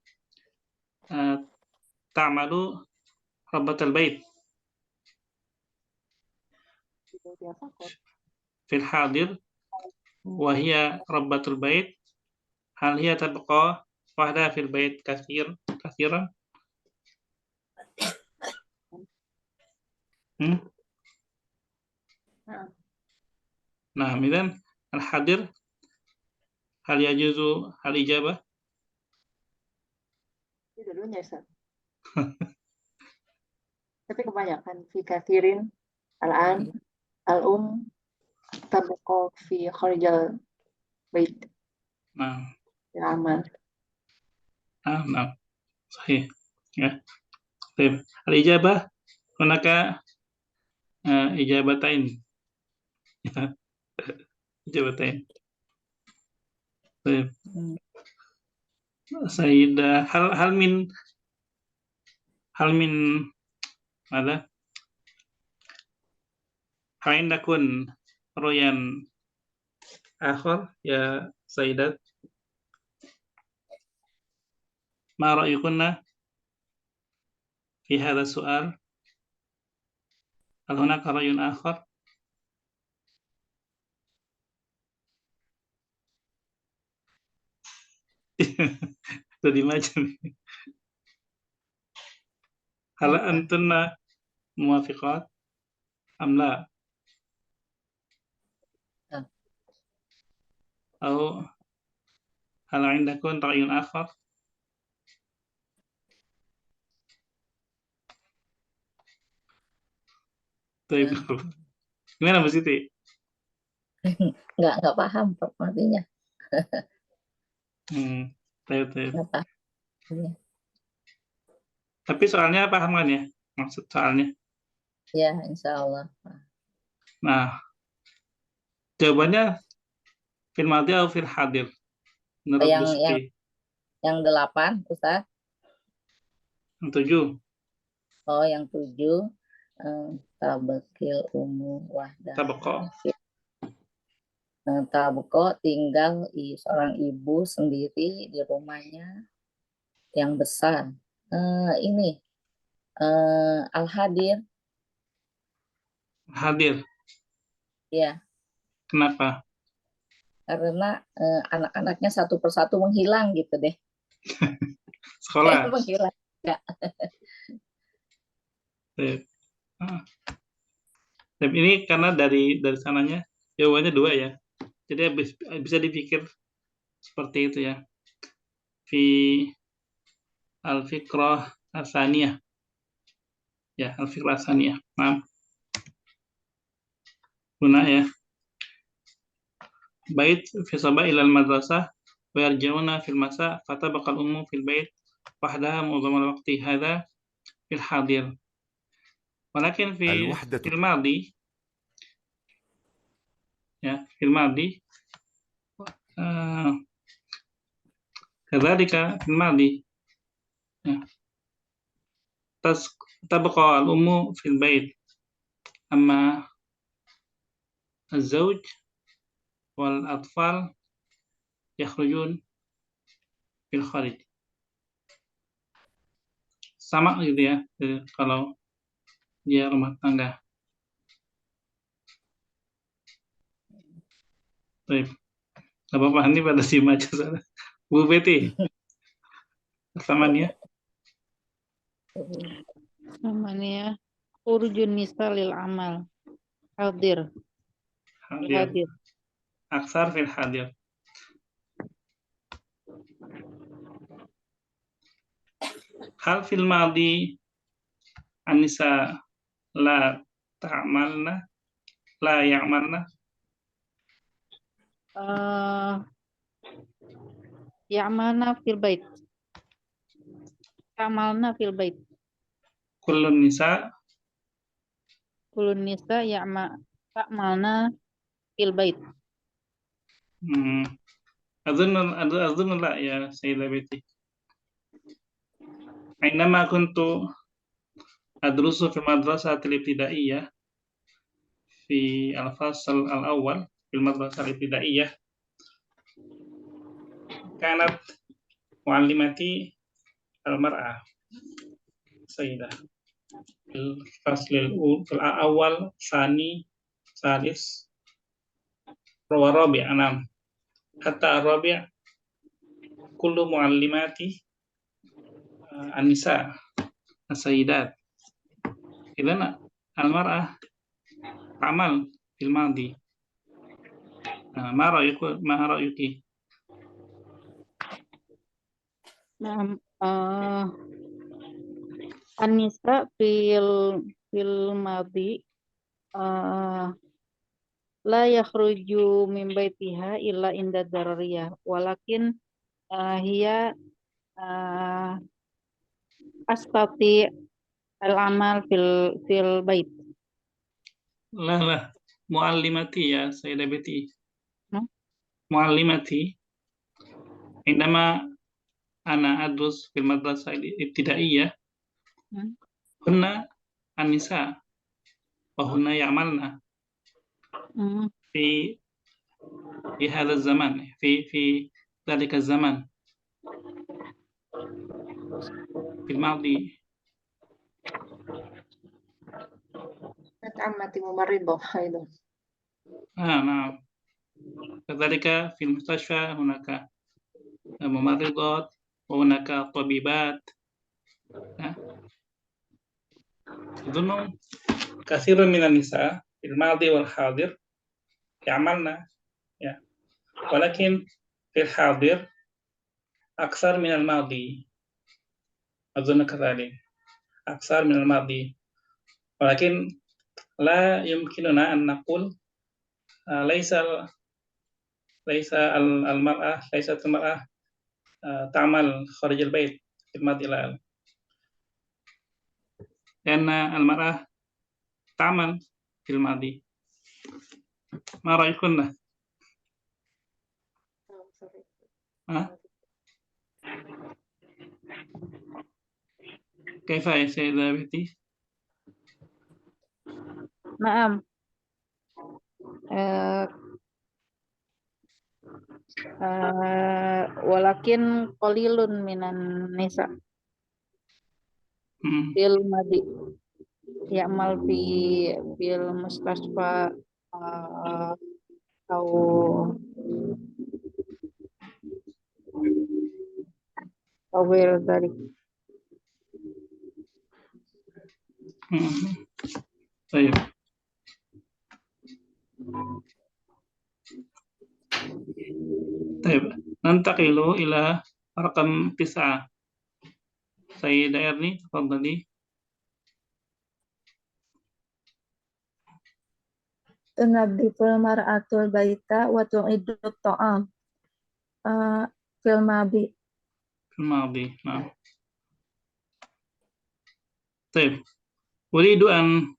تعمل ربة البيت في الحاضر وهي ربة البيت، هل هي تبقى وحدها في البيت كثيرا؟ نعم إذن الحاضر هل يجوز الإجابة؟ Dua-duanya Ustaz. Tapi kebanyakan fi kathirin al-an al-um tabqa fi kharijal bait. نعم العمل. نعم صحيح. طيب الإجابة هناك إجابتين. إجابتين. طيب سيدة هل من ماذا؟ هل عندكم رؤيا آخر يا سيدات؟ ما رأيكن في هذا السؤال؟ هل هناك رأي آخر؟ Jadi macam هل أنتن موافقات أم لا؟ أو هل عندكم رأي آخر؟ طيب gimana Bu Siti? Nggak paham artinya. Baik. Kenapa? Iya. Tapi soalnya paham kan ya? Maksud soalnya. Ya, insya Allah. Nah, jawabannya fil madhi atau fil hadir? Menurut Bu Siti. Yang 8, Ustaz. Yang 7. Oh, yang 7. Tabakil umum wahdah. Tabako. Tabako tinggal seorang ibu sendiri di rumahnya yang besar. Ini Al-Hadir. Hadir. Ya, Kenapa? karena anak-anaknya satu persatu menghilang gitu deh. Sekolah. Menghilang. Ya. Dan ini karena dari sananya jawabannya 2 ya. Jadi bisa dipikir seperti itu ya. Fi al-fiqrah as-saniyah. Ya, al-fiqrah as-saniyah. Maaf. Guna ya. Bait fi sabah ila al-madrasah wa yarji'una fil masa fatabaqa al-ummu fil bait wahdaha mu'dham al-waqti hadha fil hadir. Walakin fil madi ya, fil madi kadzalika fil madi ya. Tabqa al-ummu fil bait amma az-zawj wal atfal yakhrujun fil kharij. Sama gitu ya, kalau dia rumah tangga. Baik. Apa-apa, ini pada sim aja sana. Bu Betty. Samanya. Namanya urjun nisa lil amal. Hadir. Hadir. Aksar fil hadir. Hal fil madi anisa la ta'malna la ya'malna Ya'malna fil bait. Ya'malna fil bait. Kullun nisa ya'malna fil bait. أظن لا يا سيدة بيتي. عندما كنت أدرس في المدرسة الابتدائية في الفصل الأول في المدرسة الابتدائية كانت معلمتي المرأة سيدة في الفصل الأول ثاني ثالث ورابع أنام حتى الرابع كل معلماتي النساء السيدات. إذن المرأة تعمل في الماضي. ما رأيك؟ Nah, Anissa fil madi la yakhruju min baitiha illa inda darariyah walakin hiya astati al-amal fil bait. La muallimati ya Sayyidah Betty. Muallimati indama ana adrus fil madrasah ibtidaiyah hunna an-nisa wa hunna ya'malna في هذا الزمان في ذلك الزمان في الماضي. عمتي ممرضة أيضا. نعم. كذلك في المستشفى هناك ممرضات وهناك طبيبات. أظن كثير من النساء في الماضي والحاضر يعملن ولكن في الحاضر أكثر من الماضي. أظن كذلك أكثر من الماضي ولكن لا يمكننا أن نقول ليست المرأة تعمل خارج البيت في الماضي الآن، لأن المرأة تعمل في الماضي. ما رأيكن؟ كيف يا سيدة بنتي؟ Naam. Walakin qalilun minan nisa fil madi ya'mal fil mustasfa atau awal dari طيب. طيب ننتقل إلى رقم 9. سيدة إرني تفضلي. Tunadhiful mar'atul baita wa tu'iddu ta'am fil madi. في الماضي. نعم. طيب أريد أن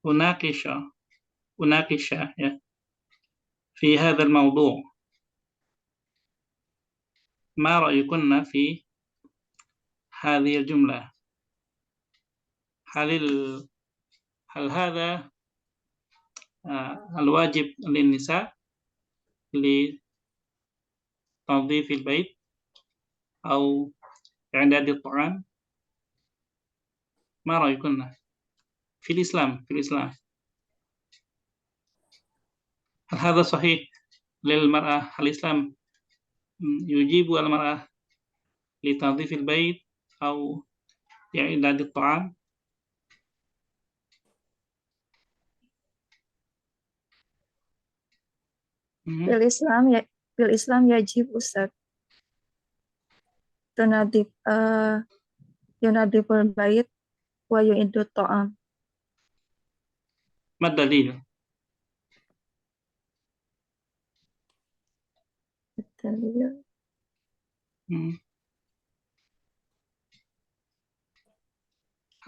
أناقش في هذا الموضوع. ما رأيكن في هذه الجملة؟ هل هذا الواجب للنساء لتنظيف البيت أو إعداد الطعام؟ ما رأيكن في الإسلام؟ هل هذا صحيح للمرأة؟ الإسلام يجيب المرأة لتنظيف البيت أو إعداد الطعام؟ Fil Islam yajib Ustaz. Yunadhiful bait wa yu'iddu ta'am. ما الدليل؟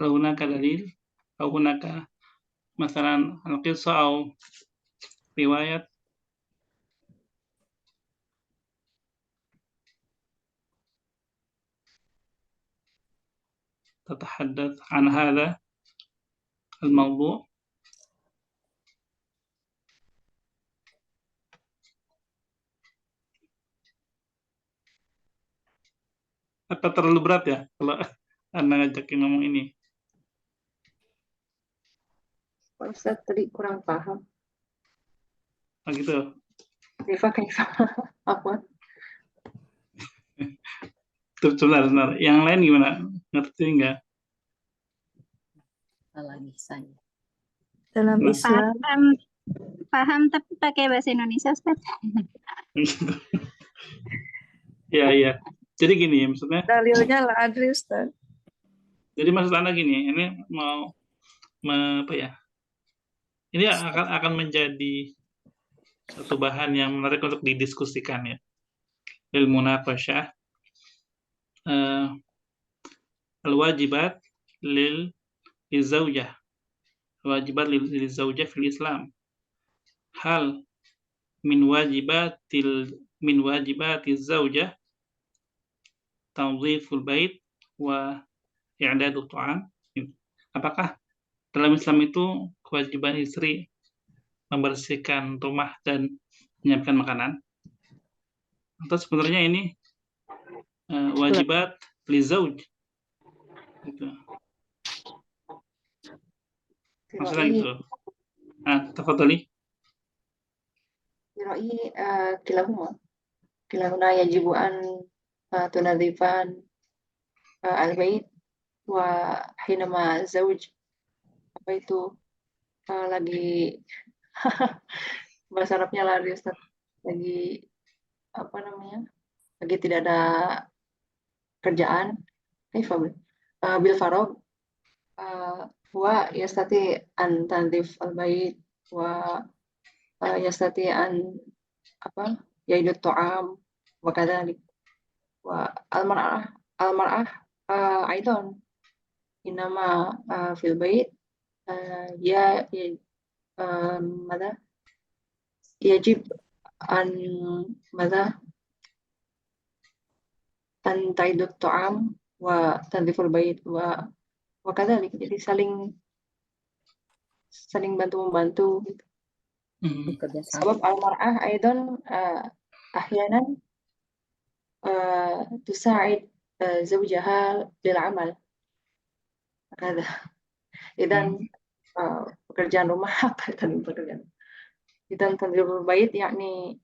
هل هناك دليل أو هناك مثلا القصة أو رواية؟ تتحدث عن هذا الموضوع؟ Apa terlalu berat ya kalau Anda ngajakin ngomong ini? Pak Ustadz tadi kurang paham. Oh gitu. Kayak apa? Sebentar. Yang lain gimana? Ngerti nggak? Lagi saya. Dalam Islam Paham tapi pakai bahasa Indonesia, Ustaz. Iya. Jadi gini ya maksudnya. dalilnya la adri Ustaz. Jadi maksud Anda gini, ini mau apa ya? Ini akan menjadi satu bahan yang menarik untuk didiskusikan ya. Ilmu munaqasyah al-wajibat lil-zaujah. Wajibat lil-zaujah fil Islam. Hal min wajibatiz zaujah tanziful bait wa i'dadut ta'am. Apakah dalam Islam itu kewajiban istri membersihkan rumah dan menyiapkan makanan? Atau sebenarnya ini wajibat li zauj? Gitu. Maksudnya gitu. Tafadhali. Ra'yi kilahuna yajibu an tunadhifan al-bait wa hinama zauj apa itu lagi bahasa Arabnya lari Ustaz, lagi apa namanya, lagi tidak ada kerjaan, bil farog wa yastati an tandif al-bait wa yastati an yaidut ta'am wa kadzalik. والمرأة أيضا إنما في البيت ماذا يجب أن ماذا أن تعيد الطعام وتنظيف البيت وكذلك. Jadi saling bantu-membantu gitu. bekerja sama. Sebab al-mar'ah أيضا أحيانا تساعد زوجها للعمل هكذا. إذن pekerjaan rumah apa tadi pekerjaan? Idan tanziful bait yakni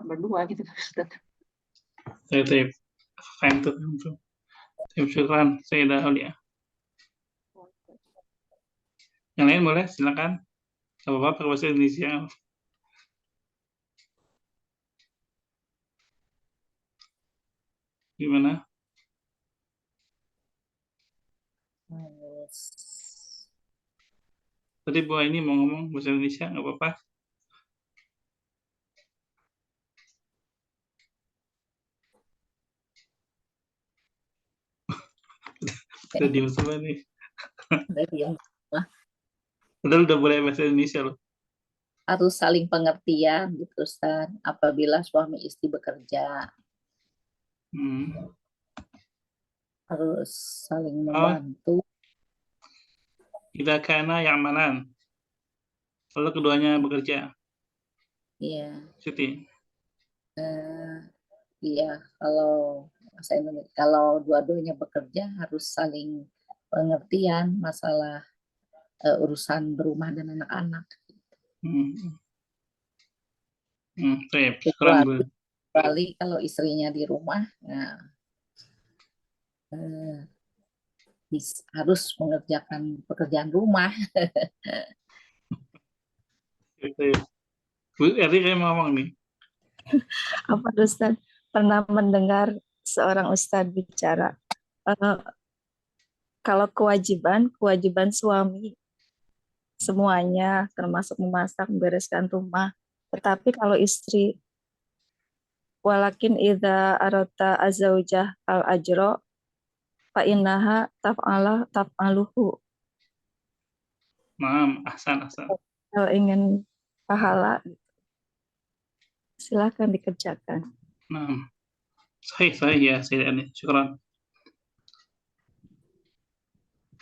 berdua gitu Ustaz. Baik. Fahimtu. Syukran, Sayyidah Aulia. Yang lain boleh, silakan. Gak apa-apa pakai bahasa Indonesia. Gimana? Tadi Bu ini mau ngomong bahasa Indonesia, nggak apa-apa. Udah diem semua nih. Padahal udah boleh bahasa Indonesia loh. Harus saling pengertian gitu Ustaz, apabila suami istri bekerja. Harus saling membantu. Idza kana ya'malan. Kalau keduanya bekerja. Iya. Siti. Iya, kalau dua-duanya bekerja harus saling pengertian masalah urusan berumah dan anak-anak. Kecuali kalau istrinya di rumah, harus mengerjakan pekerjaan rumah. Bu Eri kayak mau ngomong nih. Apa Ustaz pernah mendengar seorang Ustaz bicara kalau kewajiban suami semuanya termasuk memasak, membereskan rumah. Tetapi kalau istri walakin idza arata azwaujah al ajra fa innaha taf'aluhu. Ahsan. Kalau ingin pahala silakan dikerjakan. Sahih ya Sayyidina. Syukran.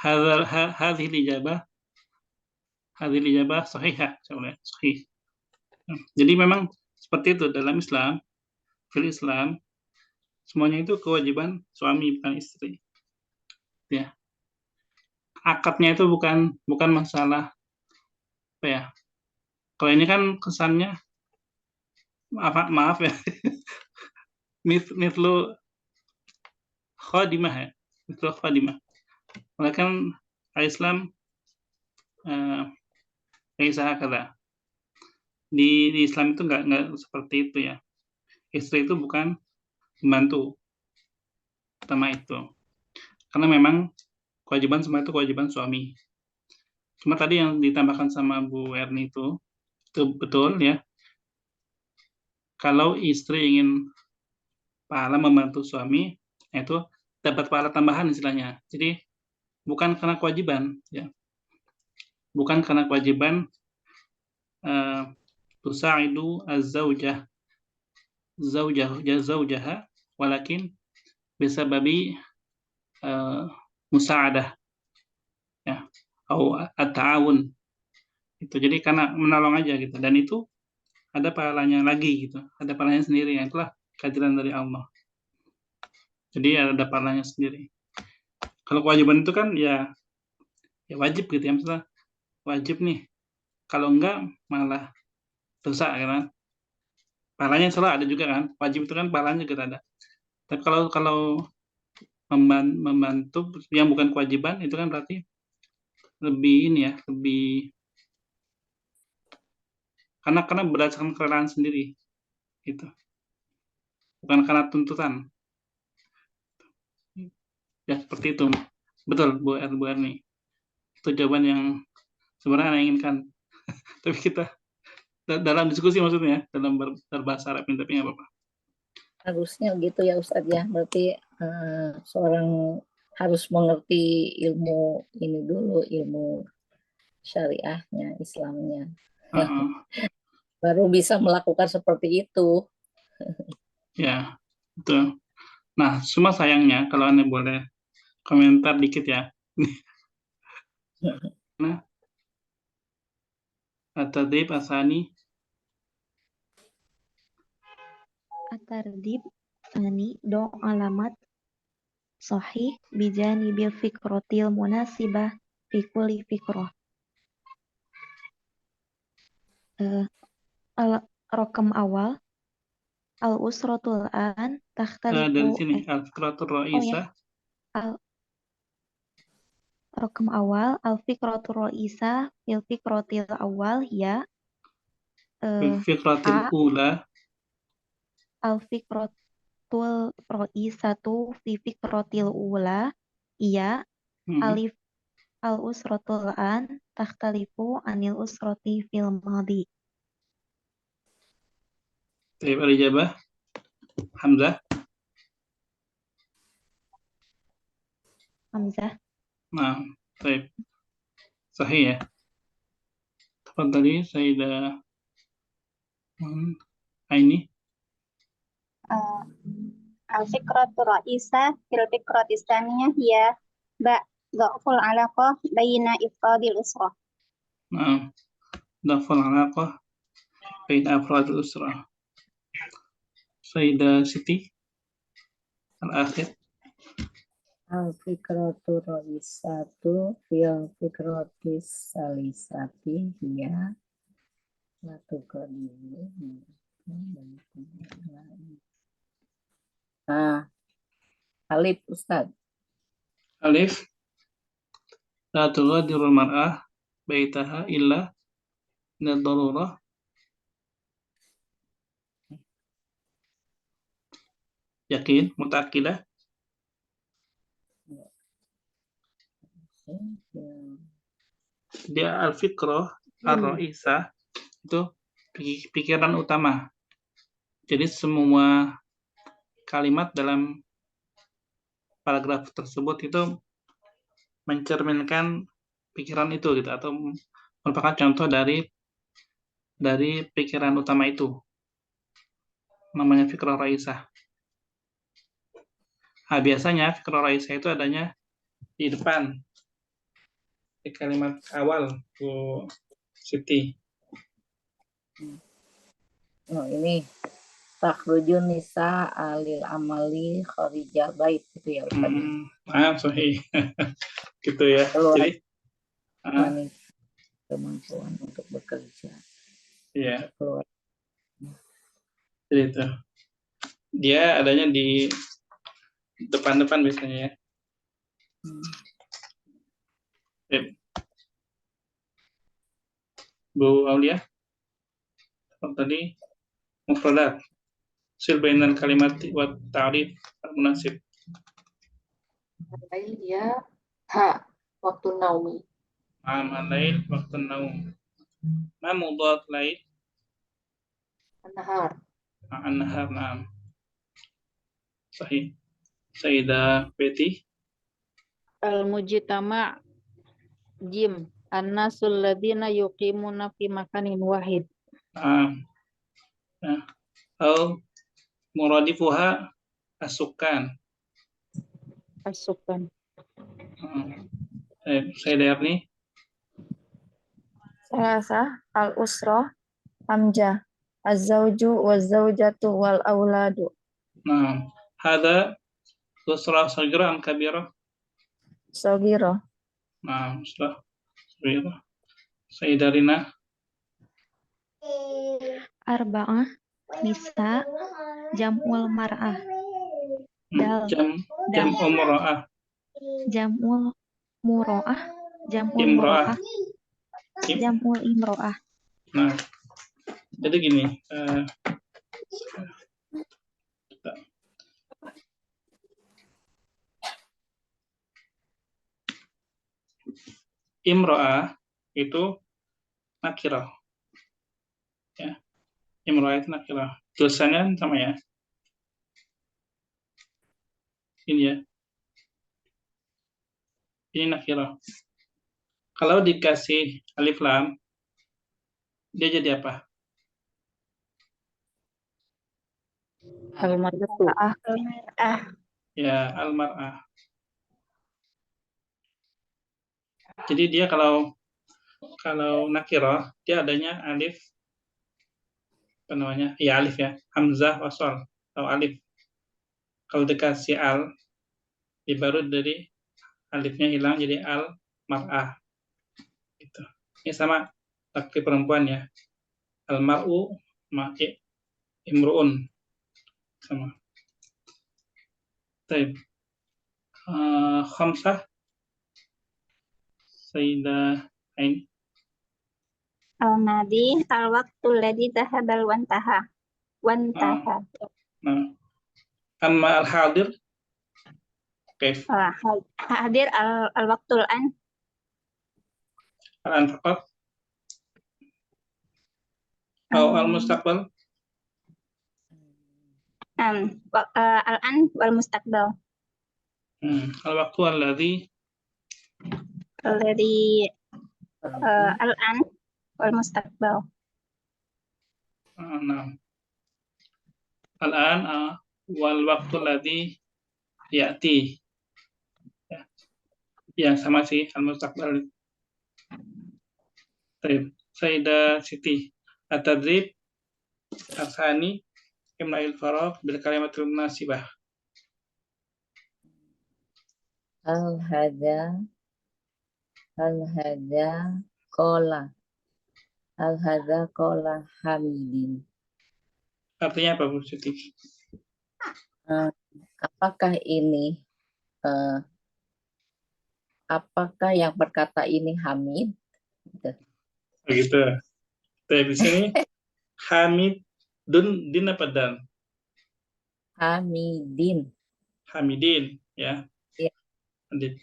هذه الإجابة صحيحة. Sahih. Jadi memang seperti itu dalam Islam, fil Islam semuanya itu kewajiban suami bukan istri. Ya. Akadnya itu bukan masalah apa ya. Kalau ini kan kesannya maaf ya. Mithlu khadimah ya. Mithlu khadimah. Melainkan Islam Isa kata di Islam itu nggak seperti itu ya. Istri itu bukan membantu pertama itu, karena memang kewajiban semua itu kewajiban suami. Cuma tadi yang ditambahkan sama Bu Erni itu betul ya. Kalau istri ingin pahala membantu suami, itu dapat pahala tambahan istilahnya. Jadi bukan karena kewajiban ya. Bukan karena kewajiban tusa'idu az-zawjaha walakin bisababi musa'adah ya atau at-ta'awun. Itu jadi karena menolong aja gitu, dan itu ada pahalanya lagi gitu. Ada pahalanya sendiri, yang itulah keadilan dari Allah. Jadi ada pahalanya sendiri. Kalau kewajiban itu kan ya wajib gitu ya, maksudnya wajib nih. Kalau enggak malah dosa kan. Pahalanya salah ada juga kan. Wajib itu kan pahalanya juga ada. Tapi kalau membantu yang bukan kewajiban itu kan berarti lebih ini ya, lebih karena berdasarkan kerelaan sendiri gitu. Bukan karena tuntutan. Ya seperti itu. Betul Bu Erni. Itu jawaban yang sebenarnya Anda inginkan. Tapi kita dalam diskusi maksudnya, dalam berbahasa Arab, tapi nggak apa-apa. Harusnya gitu ya Ustadz ya. Berarti seorang harus mengerti ilmu ini dulu, ilmu syariahnya, Islamnya. Heeh. Baru bisa melakukan seperti itu. Ya, betul. Nah, cuma sayangnya kalau Anda boleh komentar dikit ya. Nah, at-tadrib asani At-tardib tsani do alamat sahih bijanibil fikrotil munasibah fi kulli fikroh. Rokam awal al-usratul an dari takhtalifu sini al-fikratur oh ya ra'isah rokam awal al-fikratur ra'isah fil fikrotil awal ya fil fikratil a ula al-fikratul ra'isatu fi fikrotil ula iya alif al-usratul an takhtalifu anil usrati fil madi. Taib al-ijabah Hamzah. Hamzah. Nah, taib. Sahih ya. Tafadhali Sayyidah Aini. Al-fikratu ra'isah fil fikrati tsaniyah hiya dha'ful alaqah baina ifradil usrah. Nah, dhaful alaqah bain afradil usrah. Sayyidah Siti al-akhir. Al-fikratu ra'isatu fil fikrotis salisati hiya alif Ustadz. Alif la tughadirul mar'ah baitaha illa min ad-darurah. Yakin, mutakidah. Dia al-fikrah ar-ra'isah itu pikiran utama. Jadi semua kalimat dalam paragraf tersebut itu mencerminkan pikiran itu gitu, atau merupakan contoh dari pikiran utama itu. Namanya fikrah ra'isah. Nah, biasanya fikrah ra'isah itu adanya di depan, di kalimat awal, Bu Siti. Oh, ini takhrujun nisa alil amali kharijal bait gitu ya Ustaz. Sahih. Gitu ya. Jadi kemampuan untuk bekerja. Iya. Keluar. Jadi itu. Dia adanya di depan-depan biasanya ya. Bu Aulia, tadi mufradat sil bainal kalimat wa ta'rif al-munasib. Al-lail ya waktu naumi. Al-lail waktu naum. Ma mudad lail? An-nahar. An-nahar, na'am. Sahih. Sayyidah Betty. Al-mujtama' jim an-nasul ladzina yuqimuna fi makanin wahid. Au muradifuha as-sukan. As-sukan. Sayyidah Erni. Salasa al-usrah hamzah az-zawju waz-zawjatu wal auladu. Nah, hada usrah saghirah am kabirah? Saghirah. Nah, usrah saghirah. Sayyidah Rina. Arba'ah nisa jam'ul mar'ah. Jam umra'ah. Jam'ul mura'ah. Jam'ul Imra'ah. mura'ah. Jam'ul imra'ah. Nah, jadi gini. Imra'ah itu nakirah. Ya. Imra'ah itu nakirah. Tulisannya sama ya. Ini ya. Ini nakirah. Kalau dikasih alif lam, dia jadi apa? Al-mar'atu. Ya, al-mar'ah. Jadi dia kalau nakirah, dia adanya alif, apa namanya? Ya alif ya, hamzah wasol atau alif. Kalau dikasih al, dia baru dari alifnya hilang jadi al-mar'ah. Gitu. Ini sama laki perempuan ya. Al-mar'u ma'i imru'un. Sama. Baik. Khamsah Sayyidah Ain. Al-madi al-waqtul ladzi dhahabal wantaha. Wantaha. Nah, amma al-hadir kaif Hadir al-waqtul an. al-an faqat atau al-mustaqbal Al-an wal mustaqbal. Al-waqtu alladzi Al-an wal mustaqbal. nah. Al-an wal waqtu alladzi ya'ti. Ya. Yang sama sih al-mustaqbal. Baik. Sayyidah Siti. At-tadrib Al-Thani Imla'il Faraq bil kalimatul munasibah. Al-hada kola. Al-hada kola Hamidin. Artinya apa, Bu Siti? Apakah ini apakah yang berkata ini Hamid? Begitu. Tapi di sini Hamid din apa dan? Hamidin. Hamidin ya. Iya.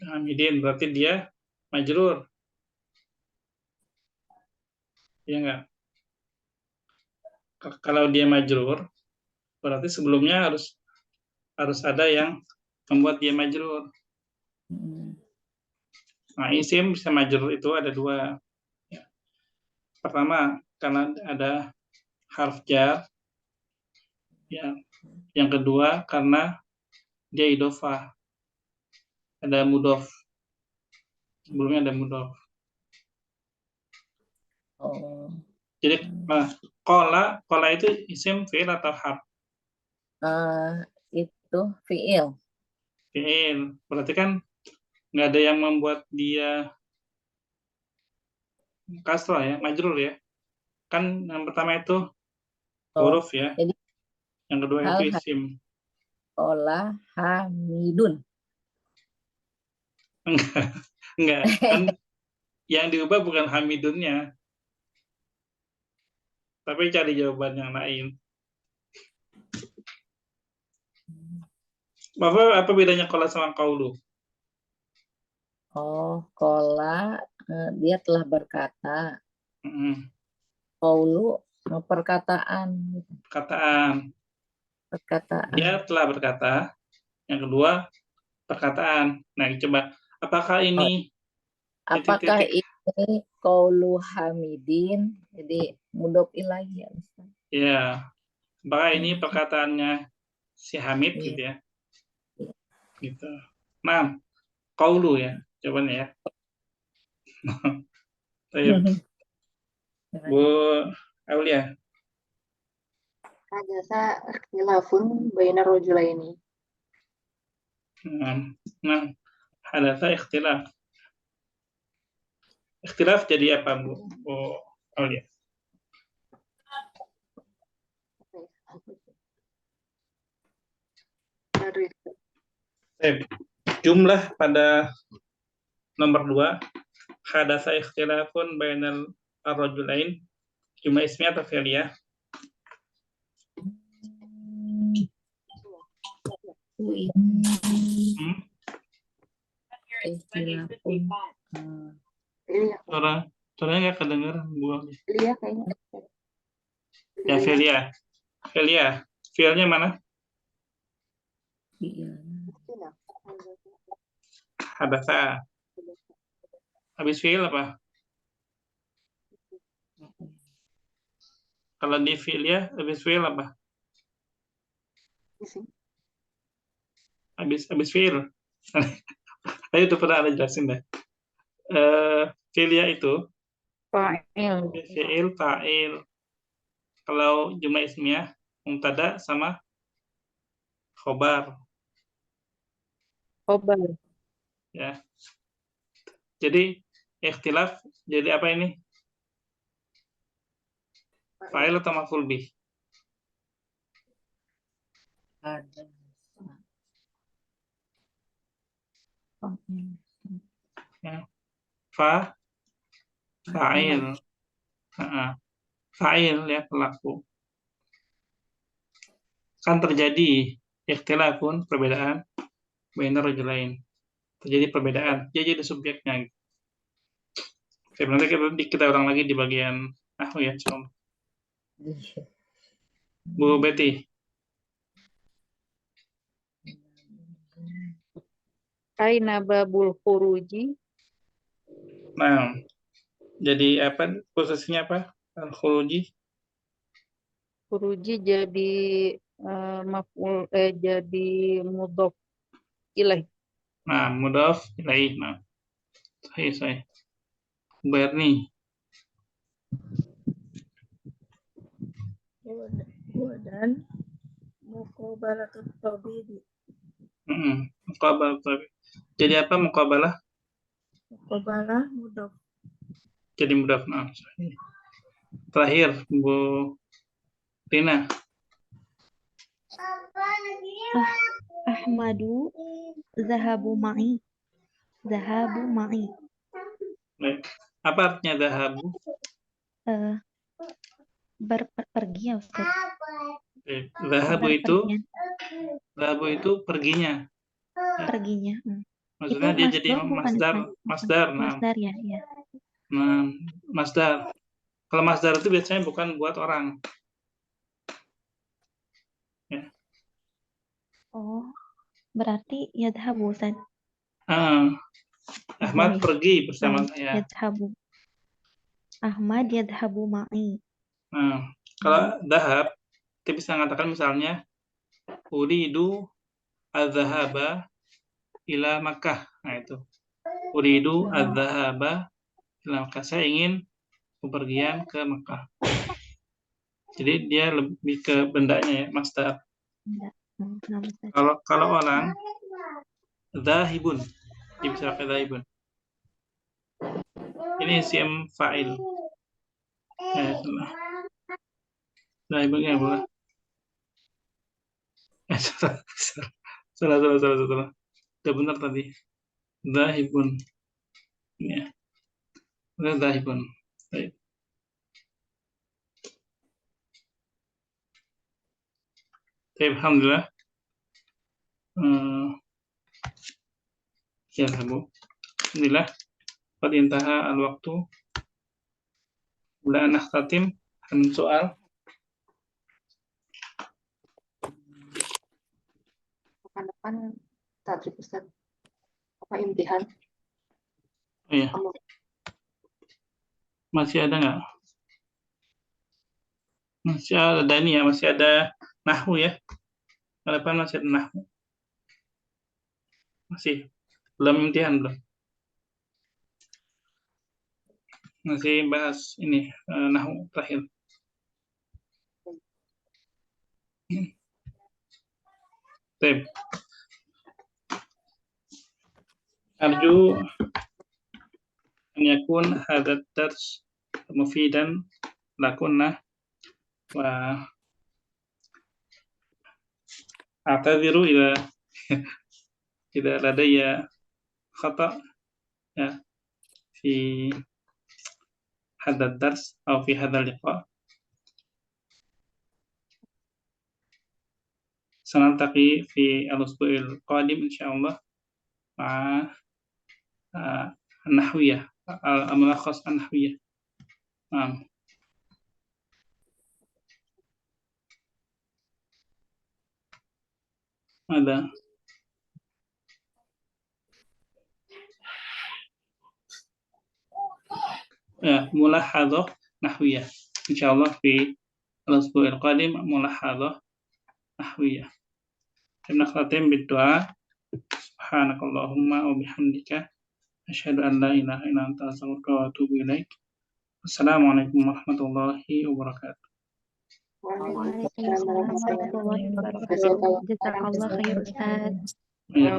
Hamidin berarti dia majrur. Ya enggak? Kalau dia majrur berarti sebelumnya harus ada yang membuat dia majrur. Nah, isim bisa majrur itu ada dua. Ya. Pertama, karena ada harf jar. Ya. Yang kedua, karena dia idhofah. Ada mudhof. Sebelumnya ada mudhof. Oh. Jadi, kola itu isim, fi'il atau harf? Itu fi'il. Fi'il. Berarti kan nggak ada yang membuat dia kasrah ya, majrur ya. Kan yang pertama itu huruf ya. Jadi, yang kedua itu isim. Kola Hamidun. Enggak. Kan yang diubah bukan Hamidunnya. Tapi cari jawaban yang lain. Apa bedanya kola sama kaulu? Oh, kola dia telah berkata. Kaulu perkataan. Perkataan. Dia telah berkata. Yang kedua perkataan. Nah, coba apakah ini apakah ini kaulu Hamidin? Jadi mudhof ilaih ya, Ustaz. Ya. Apakah ini perkataannya si Hamid gitu ya? Gitu. Nah, kaulu ya jawabannya ya. Bu Aulia. Hadasa ikhtilafun bainar rajulaini. Nah, hadasa ikhtilaf. Ikhtilaf jadi apa, Bu Aulia? Jumlah pada nomor 2 hadasa ikhtilafun bainal ar-rajulain, jumlah ismiyah atau fi'liyah? Suaranya nggak kedengeran, Bu. Iya kayaknya. Ya, fi'liyah. Fi'lnya mana? Hadatha. Habis fi'il apa? Kalau di fi'il ya, habis fi'il apa? Isi. Habis fi'il. Ayo itu pernah ada jelasin deh. Fi'il ya itu Fa'il. fi'il, fa'il. Kalau jumlah ismiyah, mubtada sama khobar. Khobar. Ya. Jadi ikhtilaf jadi apa ini? Fa'il atau maf'ul bih? Ada. Ya. Fa'il. Fa'il ya, pelaku. Kan terjadi ikhtilafun, perbedaan bainar rajulain. Terjadi perbedaan, dia jadi subjeknya. Oke, nanti kita ulang lagi di bagian nahwu ya, insyaallah. Bu Betty. Aina babul khuruji. Nah, jadi apa posisinya apa? Al-khuruji. Khuruji jadi maf'ul jadi mudhof ilaih. Nah, mudhaf ilaih. Nah, sahih. Berni. Dan muqabalatut tabidi. Muqabalah. Jadi apa muqabalah? Muqabalah mudhof. Jadi mudhaf. Nah, sahih. Terakhir, Bu Rina. Ahmadu zahabu ma'i. Zahabu ma'i. Baik. Apa artinya zahabu? Berpergi ya Ustaz. Zahabu itu perginya. Perginya. Maksudnya Itu dia jadi masdar bukan, masdar. Masdar ya, ya. Nah, masdar. Kalau masdar itu biasanya bukan buat orang. Ya. Oh, berarti yadhabu Ustaz. Ahmad pergi bersama saya. Yadhabu. Ahmad yadhabu ma'i. Nah, kalau dahab, kita bisa mengatakan misalnya uridu az-zahaba ila Makkah. Nah, itu. Uridu az-zahaba ila Makkah. Saya ingin bepergian ke Makkah. Jadi dia lebih ke bendanya ya, masdar. Kalau orang zahibun, dia bisa pakai zahibun. Ini isim fa'il. Zahibun ya boleh. Salah. Sudah benar tadi. Zahibun. Ya. Benar zahibun. Baik. Alhamdulillah. Ya, Bu. Alhamdulillah. Qad intaha al-waqtu. Bila nakhtatim soal. Depan tadrib Ustaz. Apa imtihan? Oh iya. Masih ada nggak? Masih ada ini ya, masih ada nahwu ya. Depan masih ada nahwu. Masih. Belum imtihan belum. Masih bahas ini nahwu terakhir. Baik. Arju an yakun hadzal dars mufidan lakunna wa a'tadhiru idza ladayya khata ya fi hadzal dars atau fi hadzal liqa. Sanaltaqi fi al-usbu'il qadim insyaallah مع النحوية الملخص النحوية. نعم. هذا mulahadhah nahwiyah. Insyaallah fi al-usbu' al-qadim mulahadhah nahwiyah. Nختم بالدعاء سبحانك اللهم وبحمدك أشهد أن لا إله إلا أنت أستغفرك وأتوب إليك. السلام عليكم ورحمة الله وبركاته. Waalaikumsalam warahmatullahi wabarakatuh. Jazakallah khair Ustaz. Ya.